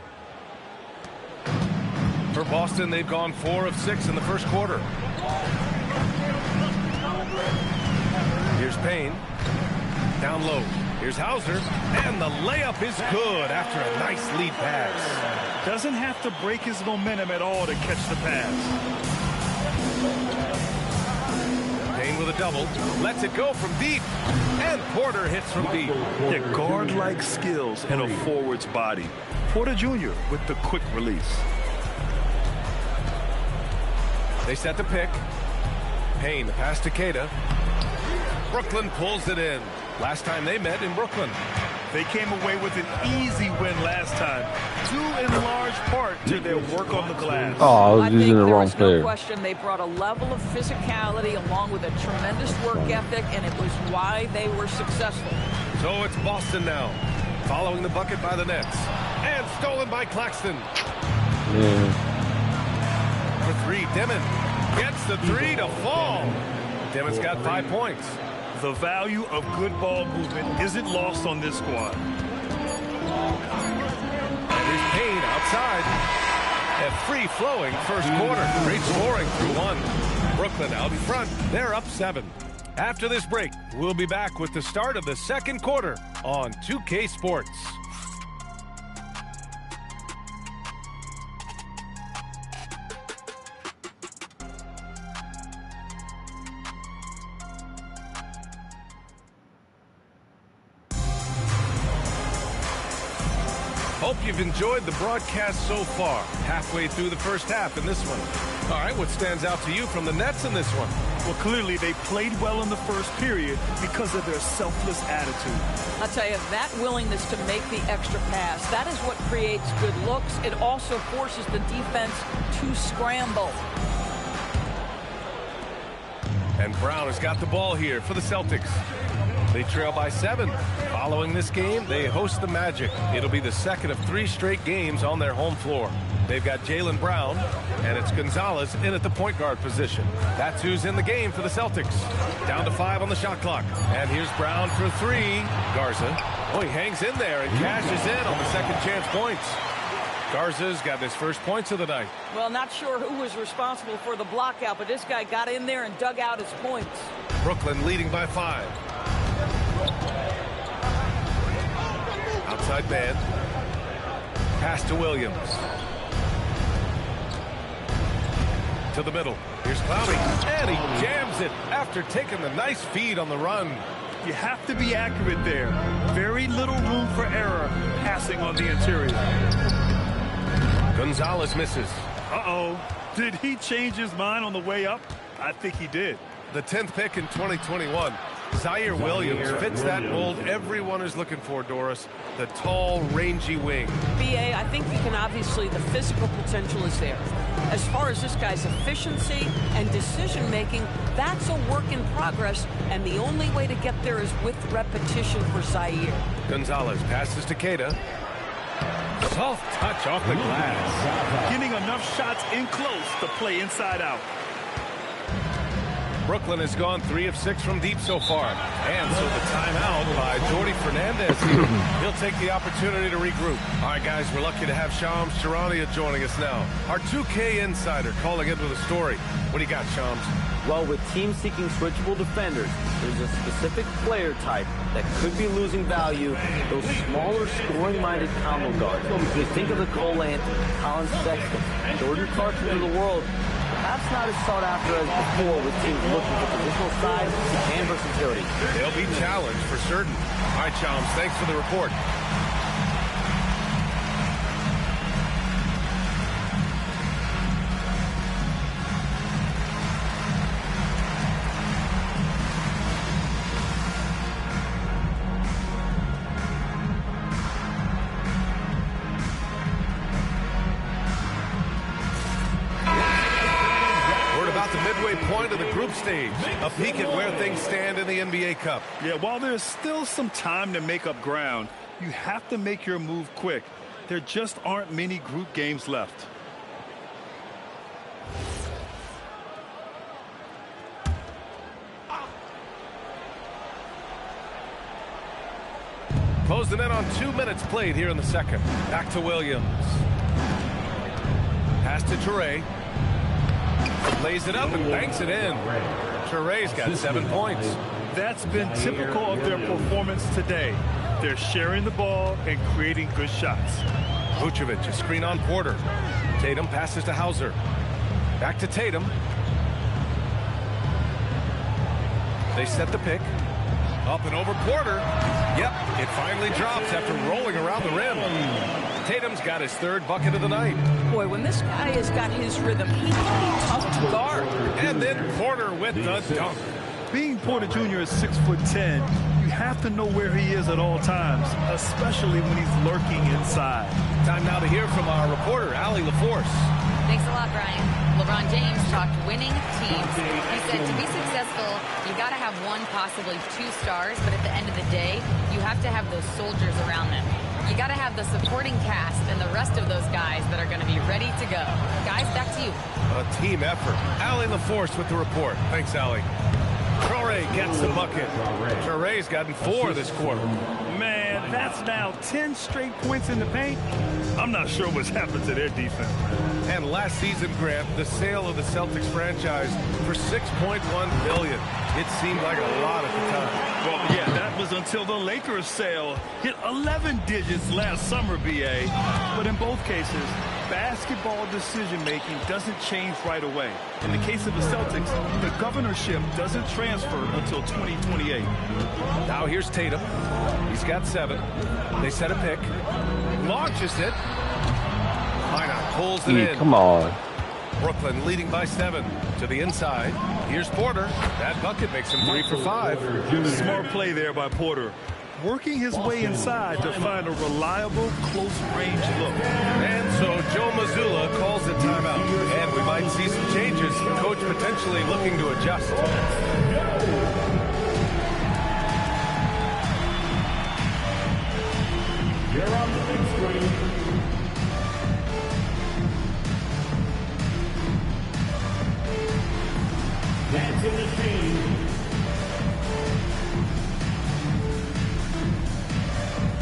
For Boston, they've gone 4 of 6 in the first quarter. Here's Payne. Down low. Here's Hauser, and the layup is good after a nice lead pass. Doesn't have to break his momentum at all to catch the pass. Payne with a double, lets it go from deep, and Porter hits from deep. Yeah, guard-like skills and a forward's body. Porter Jr. with the quick release. They set the pick. Payne, the pass to Queta. Brooklyn pulls it in. Last time they met in Brooklyn. They came away with an easy win last time, due in large part to their work on the glass. Oh, I was using the wrong player. No question they brought a level of physicality along with a tremendous work ethic, and it was why they were successful. So it's Boston now, following the bucket by the Nets, and stolen by Claxton. Yeah. For three, Dimon gets the three to fall. Dimon's got 5 points. The value of good ball movement isn't lost on this squad. And here's Payne outside. A free-flowing first quarter. Great scoring through one. Brooklyn out in front. They're up 7. After this break, we'll be back with the start of the second quarter on 2K Sports. Hope you've enjoyed the broadcast so far. Halfway through the first half in this one. All right, what stands out to you from the Nets in this one? Well, clearly they played well in the first period because of their selfless attitude. I'll tell you, that willingness to make the extra pass, that is what creates good looks. It also forces the defense to scramble. And Brown has got the ball here for the Celtics. They trail by 7. Following this game, they host the Magic. It'll be the second of 3 straight games on their home floor. They've got Jaylen Brown, and it's Gonzalez in at the point guard position. That's who's in the game for the Celtics. Down to 5 on the shot clock. And here's Brown for 3. Garza. Oh, he hangs in there and cashes in on the second chance points. Garza's got his first points of the night. Well, not sure who was responsible for the block out, but this guy got in there and dug out his points. Brooklyn leading by 5. Outside man. Pass to Williams. To the middle. Here's Clowney. And he jams it after taking the nice feed on the run. You have to be accurate there. Very little room for error passing on the interior. Gonzalez misses. Uh-oh. Did he change his mind on the way up? I think he did. The 10th pick in 2021. Zaire Williams fits that mold everyone is looking for, Doris. The tall, rangy wing. BA, I think you can obviously, the physical potential is there. As far as this guy's efficiency and decision-making, that's a work in progress, and the only way to get there is with repetition for Zaire. Gonzalez passes to Queta. Soft touch off the glass. Getting enough shots in close to play inside out. Brooklyn has gone 3 of 6 from deep so far. And so the timeout by Jordi Fernandez. He'll take the opportunity to regroup. All right, guys, we're lucky to have Shams Charania joining us now. Our 2K insider calling in with a story. What do you got, Shams? Well, with teams seeking switchable defenders, there's a specific player type that could be losing value, those smaller scoring-minded combo guards. You think of the Cole Anthony, Colin Sexton, Jordan Clarkson of the world, perhaps not as sought after as before with teams looking for positional size and versatility. They'll be challenged for certain. All right, Shams, thanks for the report. Point of the group stage. A peek at where things stand in the NBA Cup. Yeah, while there's still some time to make up ground, you have to make your move quick. There just aren't many group games left. Closing in on 2 minutes played here in the second. Back to Williams. Pass to Toure. Lays it up and banks it in. Toure's got 7 points. That's been typical of their performance today. They're sharing the ball and creating good shots. Vucevic, a screen on Porter. Tatum passes to Hauser. Back to Tatum. They set the pick. Up and over Porter. Yep, it finally drops after rolling around the rim. Tatum's got his 3rd bucket of the night. Boy, when this guy has got his rhythm, he can be tough to guard. And then Porter with the dunk. Being Porter Jr. is 6'10", you have to know where he is at all times, especially when he's lurking inside. Time now to hear from our reporter, Allie LaForce. Thanks a lot, Brian. LeBron James talked winning teams. He said to be successful, you got to have 1, possibly 2 stars, but at the end of the day, you have to have those soldiers around them. You got to have the supporting cast and the rest of those guys that are going to be ready to go. Guys, back to you. A team effort. Allie LaForce with the report. Thanks, Allie. Traore gets the bucket. Traore's gotten 4 this quarter. Man, that's now 10 straight points in the paint. I'm not sure what's happened to their defense. And last season, Grant, the sale of the Celtics franchise for $6.1 billion. It seemed like a lot at the time. Well, yeah, that was until the Lakers sale hit 11 digits last summer, BA. But in both cases, basketball decision-making doesn't change right away. In the case of the Celtics, the governorship doesn't transfer until 2028. Now here's Tatum. He's got 7. They set a pick. Launches it. Minot pulls it in. Come on. Brooklyn leading by 7 to the inside. Here's Porter. That bucket makes him 3 for 5. Smart play there by Porter. Working his way inside to find a reliable, close-range look. And so Joe Mazzulla calls the timeout. And we might see some changes. Coach potentially looking to adjust. Here on the big screen. Dancing the King.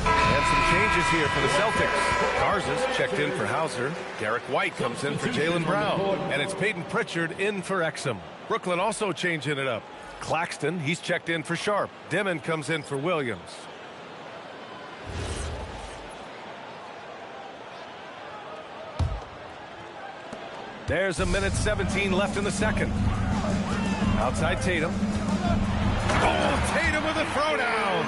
And some changes here for the Celtics. Garza's checked in for Hauser. Derek White comes in for Jaylen Brown. And it's Peyton Pritchard in for Exum. Brooklyn also changing it up. Claxton, he's checked in for Sharp. Dimon comes in for Williams. There's a minute 17 left in the second. Outside Tatum. Oh, Tatum with a throwdown.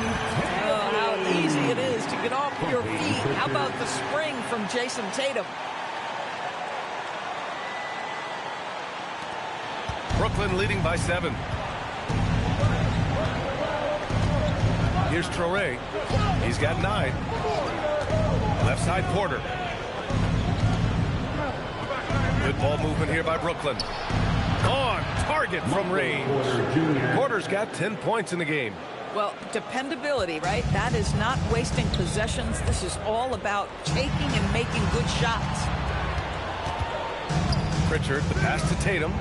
Oh, how easy it is to get off your feet. How about the spring from Jason Tatum? Brooklyn leading by 7. Here's Traore. He's got 9. Left side Porter. Good ball movement here by Brooklyn. On target from range. Porter's got 10 points in the game. Well, dependability, right? That is not wasting possessions. This is all about taking and making good shots. Pritchard, the pass to Tatum.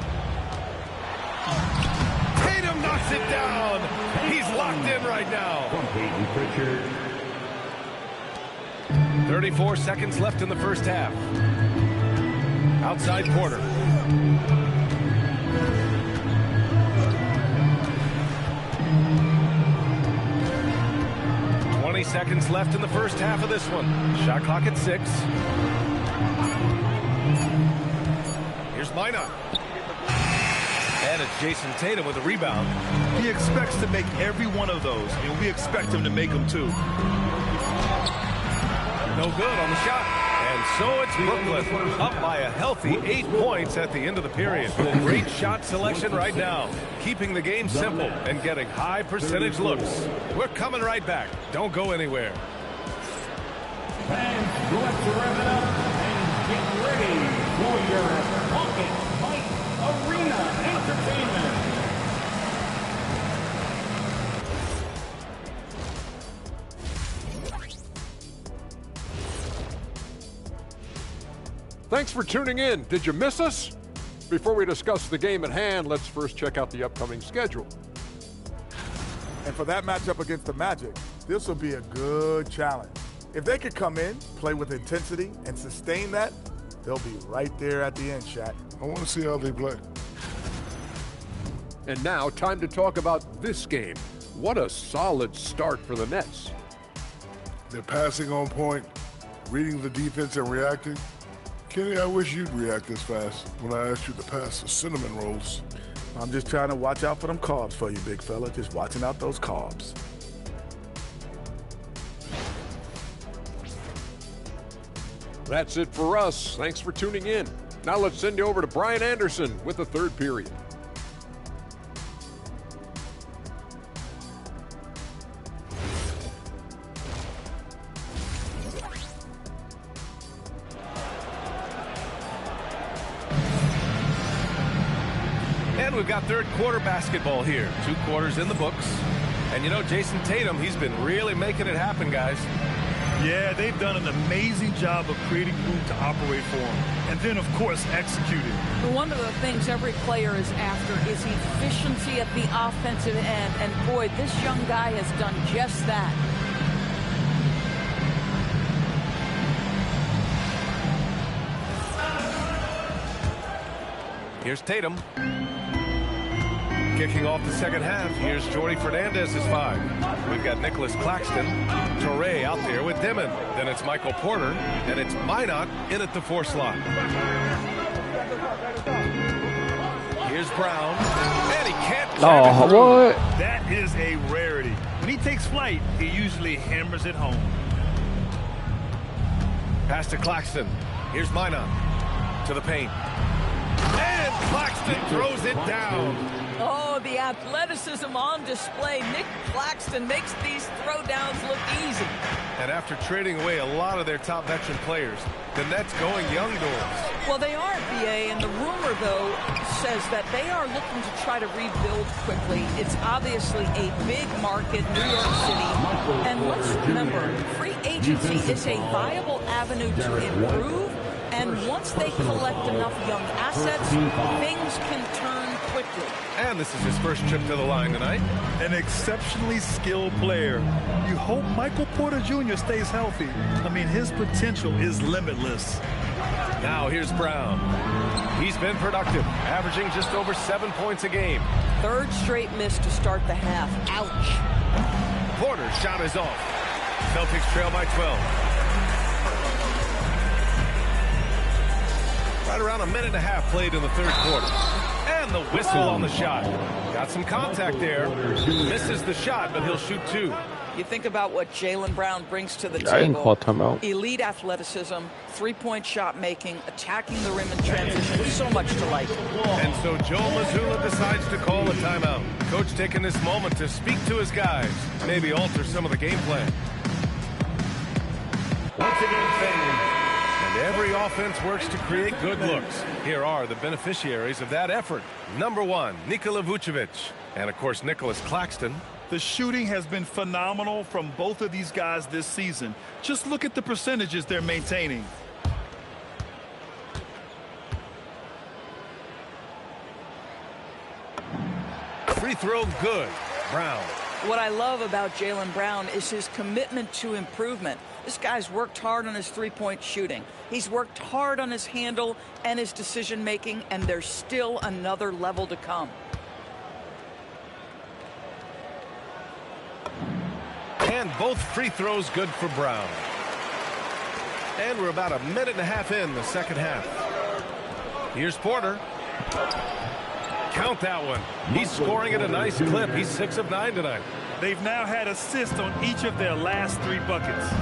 Tatum knocks it down. He's locked in right now. 34 seconds left in the first half. Outside Porter. Seconds left in the first half of this one. Shot clock at 6. Here's Minot. And it's Jason Tatum with a rebound. He expects to make every one of those, and we expect him to make them too. No good on the shot. And so it's Brooklyn up by a healthy 8 points at the end of the period. Great shot selection right now. Keeping the game simple and getting high percentage looks. We're coming right back. Don't go anywhere. Fans, let's rev it up and get ready for your Pocket Fight Arena Entertainment. Thanks for tuning in. Did you miss us? Before we discuss the game at hand, let's first check out the upcoming schedule. And for that matchup against the Magic, this will be a good challenge. If they could come in, play with intensity, and sustain that, they'll be right there at the end, Shaq. I want to see how they play. And now, time to talk about this game. What a solid start for the Nets. They're passing on point, reading the defense and reacting. Kenny, I wish you'd react this fast when I asked you to pass the cinnamon rolls. I'm just trying to watch out for them carbs for you, big fella. Just watching out those carbs. That's it for us. Thanks for tuning in. Now let's send you over to Brian Anderson with the third period. And we've got third quarter basketball here. 2 quarters in the books. And you know, Jason Tatum, he's been really making it happen, guys. Yeah, they've done an amazing job of creating room to operate for him. And then, of course, executing. One of the things every player is after is efficiency at the offensive end. And boy, this young guy has done just that. Here's Tatum. Kicking off the second half, here's Jordy Fernandez's 5. We've got Nicholas Claxton, Toure out there with Dimon. Then it's Michael Porter, and it's Minot in at the 4 slot. Here's Brown, and he can't jam it through. What? That is a rarity. When he takes flight, he usually hammers it home. Pass to Claxton. Here's Minot to the paint. And Claxton throws it down. Oh, the athleticism on display. Nick Claxton makes these throwdowns look easy. And after trading away a lot of their top veteran players, the Nets going young doors. Well, they are, BA, and the rumor, though, says that they are looking to try to rebuild quickly. It's obviously a big market, New York City. And let's remember, free agency is a viable avenue to improve. And once they collect enough young assets, things can turn quickly. And this is his first trip to the line tonight. An exceptionally skilled player. You hope Michael Porter Jr. stays healthy. I mean, his potential is limitless. Now here's Brown. He's been productive, averaging just over 7 points a game. Third straight miss to start the half. Ouch. Porter's shot is off. Celtics trail by 12. Right around a minute and a half played in the third quarter. And the whistle on the shot. Got some contact there. Misses the shot, but he'll shoot 2. You think about what Jaylen Brown brings to the I didn't table. call timeout. Elite athleticism, three-point shot making, attacking the rim in transition. There's so much to like. And so Joe Mazzulla decides to call a timeout. Coach taking this moment to speak to his guys. Maybe alter some of the game plan. Once again, fans. And every offense works to create good looks. Here are the beneficiaries of that effort. Number 1, Nikola Vucevic. And, of course, Nicholas Claxton. The shooting has been phenomenal from both of these guys this season. Just look at the percentages they're maintaining. Free throw good. Brown. What I love about Jaylen Brown is his commitment to improvement. This guy's worked hard on his three-point shooting. He's worked hard on his handle and his decision-making, and there's still another level to come. And both free throws good for Brown. And we're about a minute and a half in the second half. Here's Porter. Count that one. He's scoring at a nice clip. He's 6 of 9 tonight. They've now had assists on each of their last 3 buckets.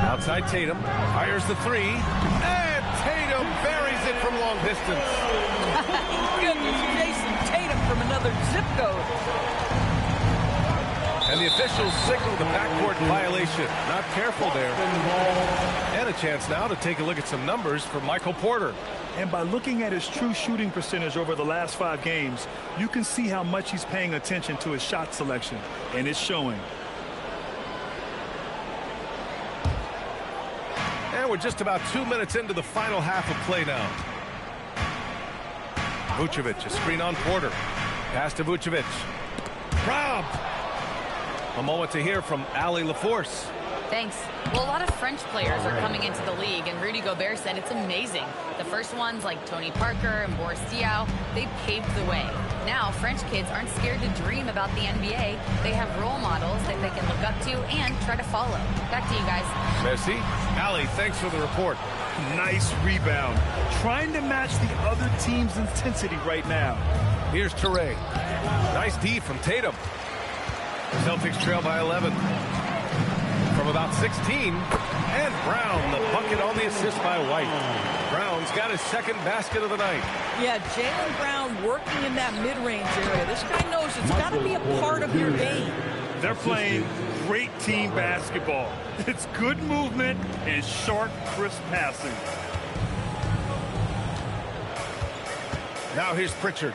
Outside Tatum. Fires the 3. And Tatum buries it from long distance. Goodness, Jason Tatum from another zip code. And the officials signal the backcourt violation. Not careful there. And a chance now to take a look at some numbers for Michael Porter. And by looking at his true shooting percentage over the last 5 games, you can see how much he's paying attention to his shot selection. And it's showing. And we're just about 2 minutes into the final half of play now. Vucevic, a screen on Porter. Pass to Vucevic. Robbed. A moment to hear from Allie LaForce. Thanks. Well, a lot of French players are coming into the league, and Rudy Gobert said it's amazing. The first ones, like Tony Parker and Boris Diaw, they paved the way. Now, French kids aren't scared to dream about the NBA. They have role models that they can look up to and try to follow. Back to you guys. Merci. Allie, thanks for the report. Nice rebound. Trying to match the other team's intensity right now. Here's Toure. Nice D from Tatum. Celtics trail by 11. From about 16. And Brown, the bucket on the assist by White. Brown's got his second basket of the night. Yeah, Jaylen Brown working in that mid-range area. This guy knows it's got to be a part of your game. They're playing great team basketball. It's good movement and sharp, crisp passing. Now here's Pritchard.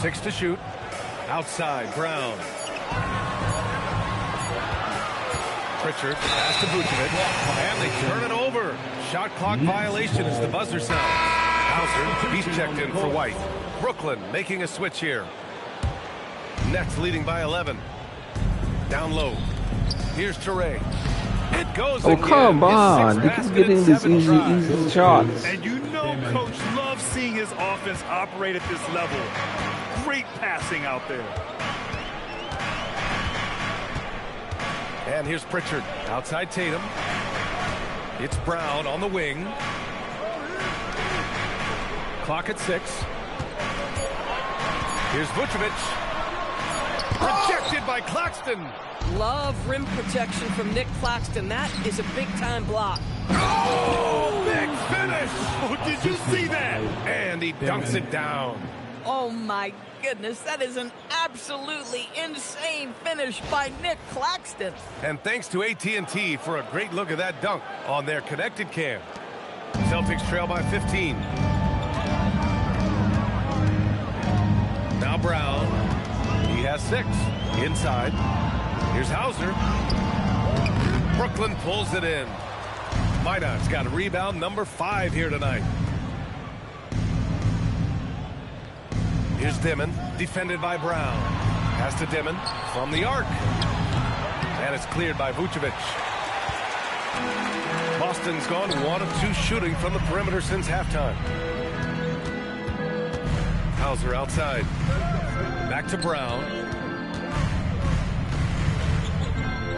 6 to shoot. Outside, Brown. Pritchard pass to Vucevic, and they turn it over. Shot clock violation as the buzzer sounds. Hauser, he's checked in for White. Brooklyn making a switch here. Nets leading by 11. Down low. Here's Toure. It goes Oh, again. come on. They keep getting these easy shots. And you know Coach loves seeing his offense operate at this level. Great passing out there. And here's Pritchard. Outside Tatum. It's Brown on the wing. Clock at 6. Here's Vucevic. Rejected by Claxton. Love rim protection from Nick Claxton. That is a big-time block. Oh, big finish. Oh, did you see that? And he dunks it down. Oh, my goodness. That is an absolutely insane finish by Nick Claxton. And thanks to AT&T for a great look at that dunk on their connected cam. Celtics trail by 15. Now Brown. He has 6. Inside. Here's Hauser. Brooklyn pulls it in. Minot's got a rebound number 5 here tonight. Here's Dimon, defended by Brown. Pass to Dimon from the arc. And it's cleared by Vucevic. Boston's gone 1 of 2 shooting from the perimeter since halftime. Hauser outside. Back to Brown.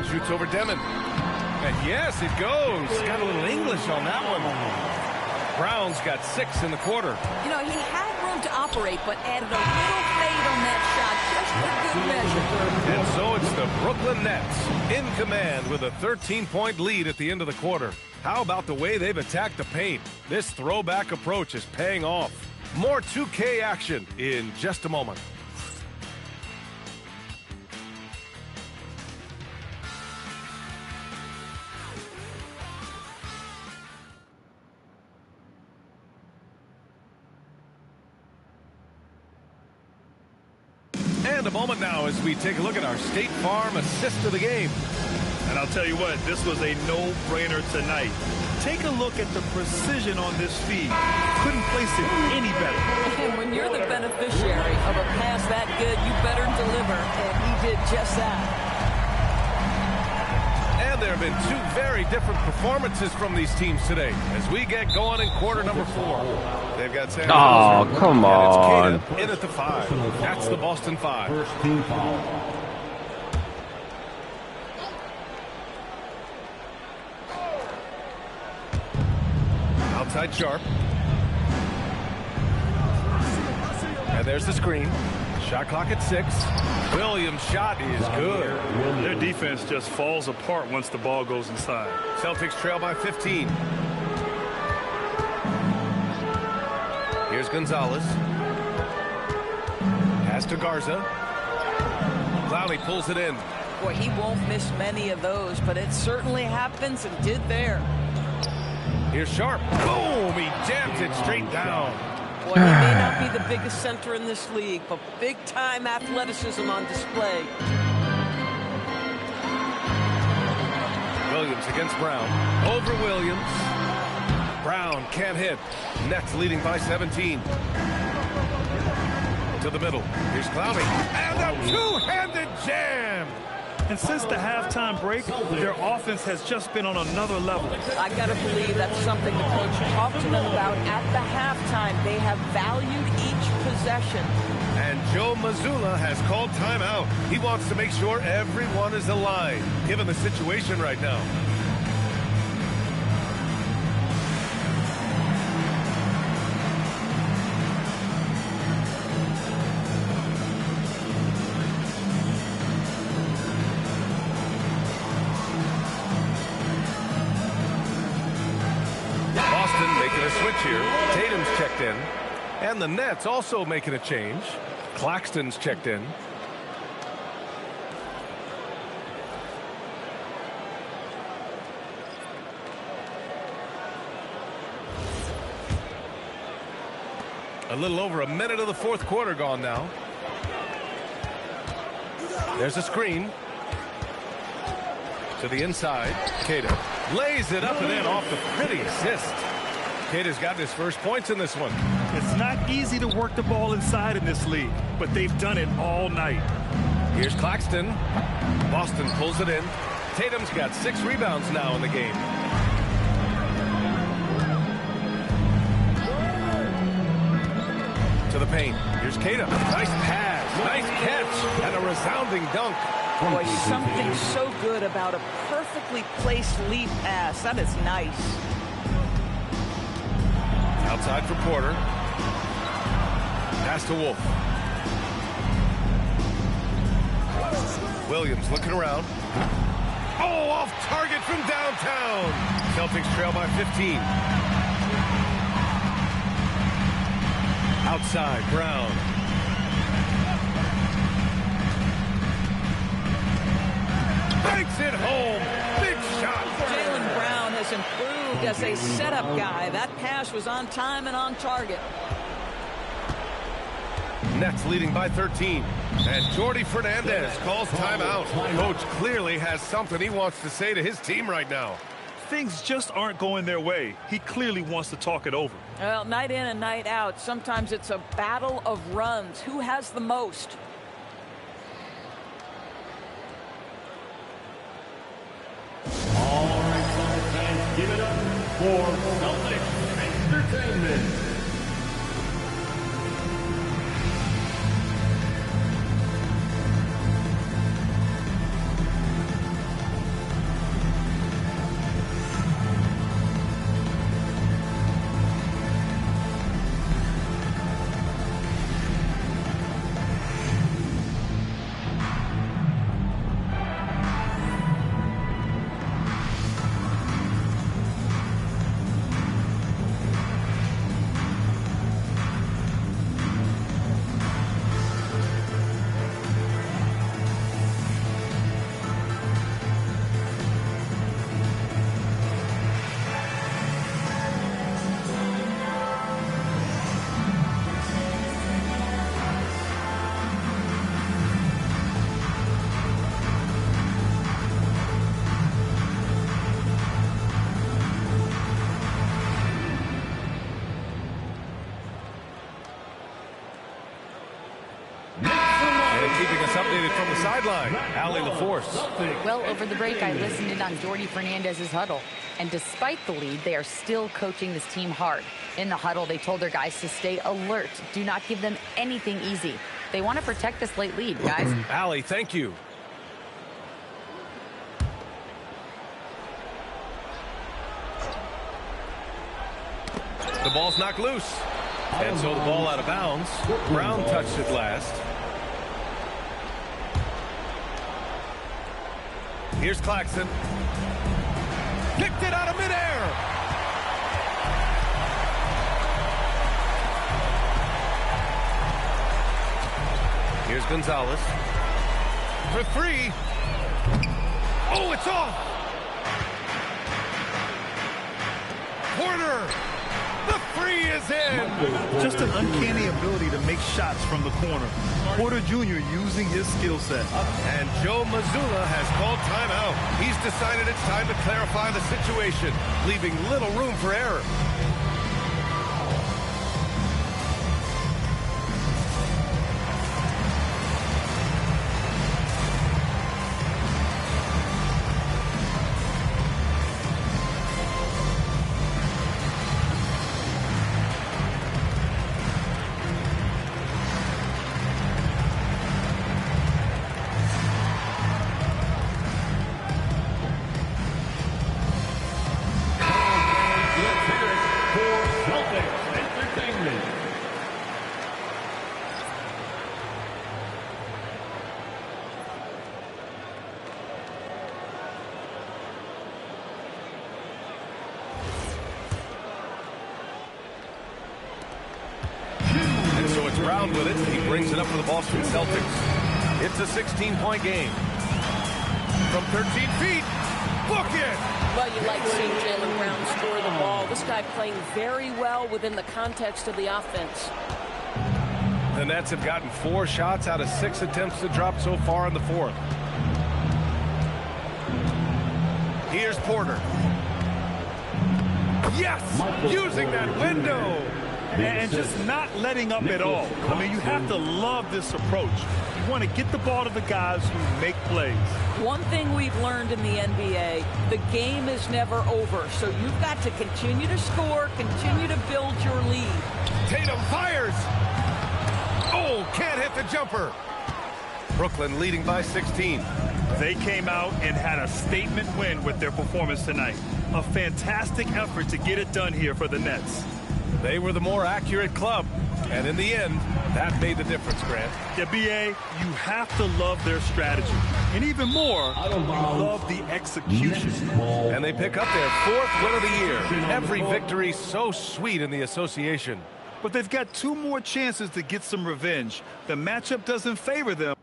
Shoots over Dimon. And yes, it goes. Got a little English on that one. Brown's got 6 in the quarter. You know, he had room to operate, but added a little fade on that shot, just a good measure. And so it's the Brooklyn Nets in command with a 13-point lead at the end of the quarter. How about the way they've attacked the paint? This throwback approach is paying off. More 2K action in just a moment. And a moment now as we take a look at our State Farm assist of the game. And I'll tell you what, this was a no-brainer tonight. Take a look at the precision on this feed. Couldn't place it any better. And when you're the beneficiary of a pass that good, you better deliver. And he did just that. And there have been 2 very different performances from these teams today as we get going in quarter number 4. They've got Sam Hauser, come on. and it's Queta in at the 5. That's the Boston 5. First team foul. Outside Sharp. And there's the screen. Shot clock at 6. Williams' shot is good. Their defense just falls apart once the ball goes inside. Celtics trail by 15. Here's Gonzalez. Pass to Garza. Clowney pulls it in. Boy, he won't miss many of those, but it certainly happens and did there. Here's Sharp. Boom! He jams it straight down. Boy, he may not be the biggest center in this league, but big-time athleticism on display. Williams against Brown. Over Williams. Brown can't hit. Nets leading by 17. To the middle. Here's Clowney. And a two-handed jam. And since the halftime break, their offense has just been on another level. I got to believe that's something the coach talked to them about at the halftime. They have valued each possession. And Joe Mazzulla has called timeout. He wants to make sure everyone is aligned, given the situation right now. Here, Tatum's checked in, and the Nets also making a change. Claxton's checked in. A little over a minute of the fourth quarter gone now. There's a screen. To the inside. Queta lays it up and in off the pretty assist. Queta's got his first points in this one. It's not easy to work the ball inside in this league, but they've done it all night. Here's Claxton. Boston pulls it in. Tatum's got 6 rebounds now in the game. To the paint. Here's Queta. Nice pass. Nice catch. And a resounding dunk. Boy, something so good about a perfectly placed lead pass. That is nice. Outside for Porter. Pass to Wolf. Williams looking around. Oh, off target from downtown. Celtics trail by 15. Outside, Brown. Banks it home. Big shot. Jaylen Brown has improved as a setup guy. That pass was on time and on target. Nets leading by 13. And Jordi Fernandez calls timeout. Coach clearly has something he wants to say to his team right now. Things just aren't going their way. He clearly wants to talk it over. Well, night in and night out, sometimes it's a battle of runs. Who has the most? All right, Celtics fans, give it up for Celtics Entertainment. From the sideline, Allie LaForce. Well, over the break, I listened in on Jordi Fernandez's huddle. And despite the lead, they are still coaching this team hard. In the huddle, they told their guys to stay alert. Do not give them anything easy. They want to protect this late lead, guys. Allie, thank you. The ball's knocked loose. And so the ball out of bounds. Brown touched it last. Here's Claxton. Picked it out of midair. Here's Gonzalez. For 3. Oh, it's off. Porter. The 3 is in. Just an uncanny ability to make shots from the corner. Porter Jr. using his skill set. And Joe Mazzulla has called timeout. He's decided it's time to clarify the situation, leaving little room for error. Brown with it. He brings it up for the Boston Celtics. It's a 16-point game. From 13 feet, book it! Well, you like seeing Jaylen Brown score the ball. This guy playing very well within the context of the offense. The Nets have gotten 4 shots out of 6 attempts to drop so far in the fourth. Here's Porter. Yes! Using that window! And just not letting up at all. I mean, you have to love this approach. You want to get the ball to the guys who make plays. One thing we've learned in the NBA, the game is never over. So you've got to continue to score, continue to build your lead. Tatum fires! Oh, can't hit the jumper. Brooklyn leading by 16. They came out and had a statement win with their performance tonight. A fantastic effort to get it done here for the Nets. They were the more accurate club, and in the end, that made the difference, Grant. Yeah, B.A., you have to love their strategy. And even more, you love the execution. And they pick up their 4th win of the year. Every victory so sweet in the association. But they've got 2 more chances to get some revenge. The matchup doesn't favor them.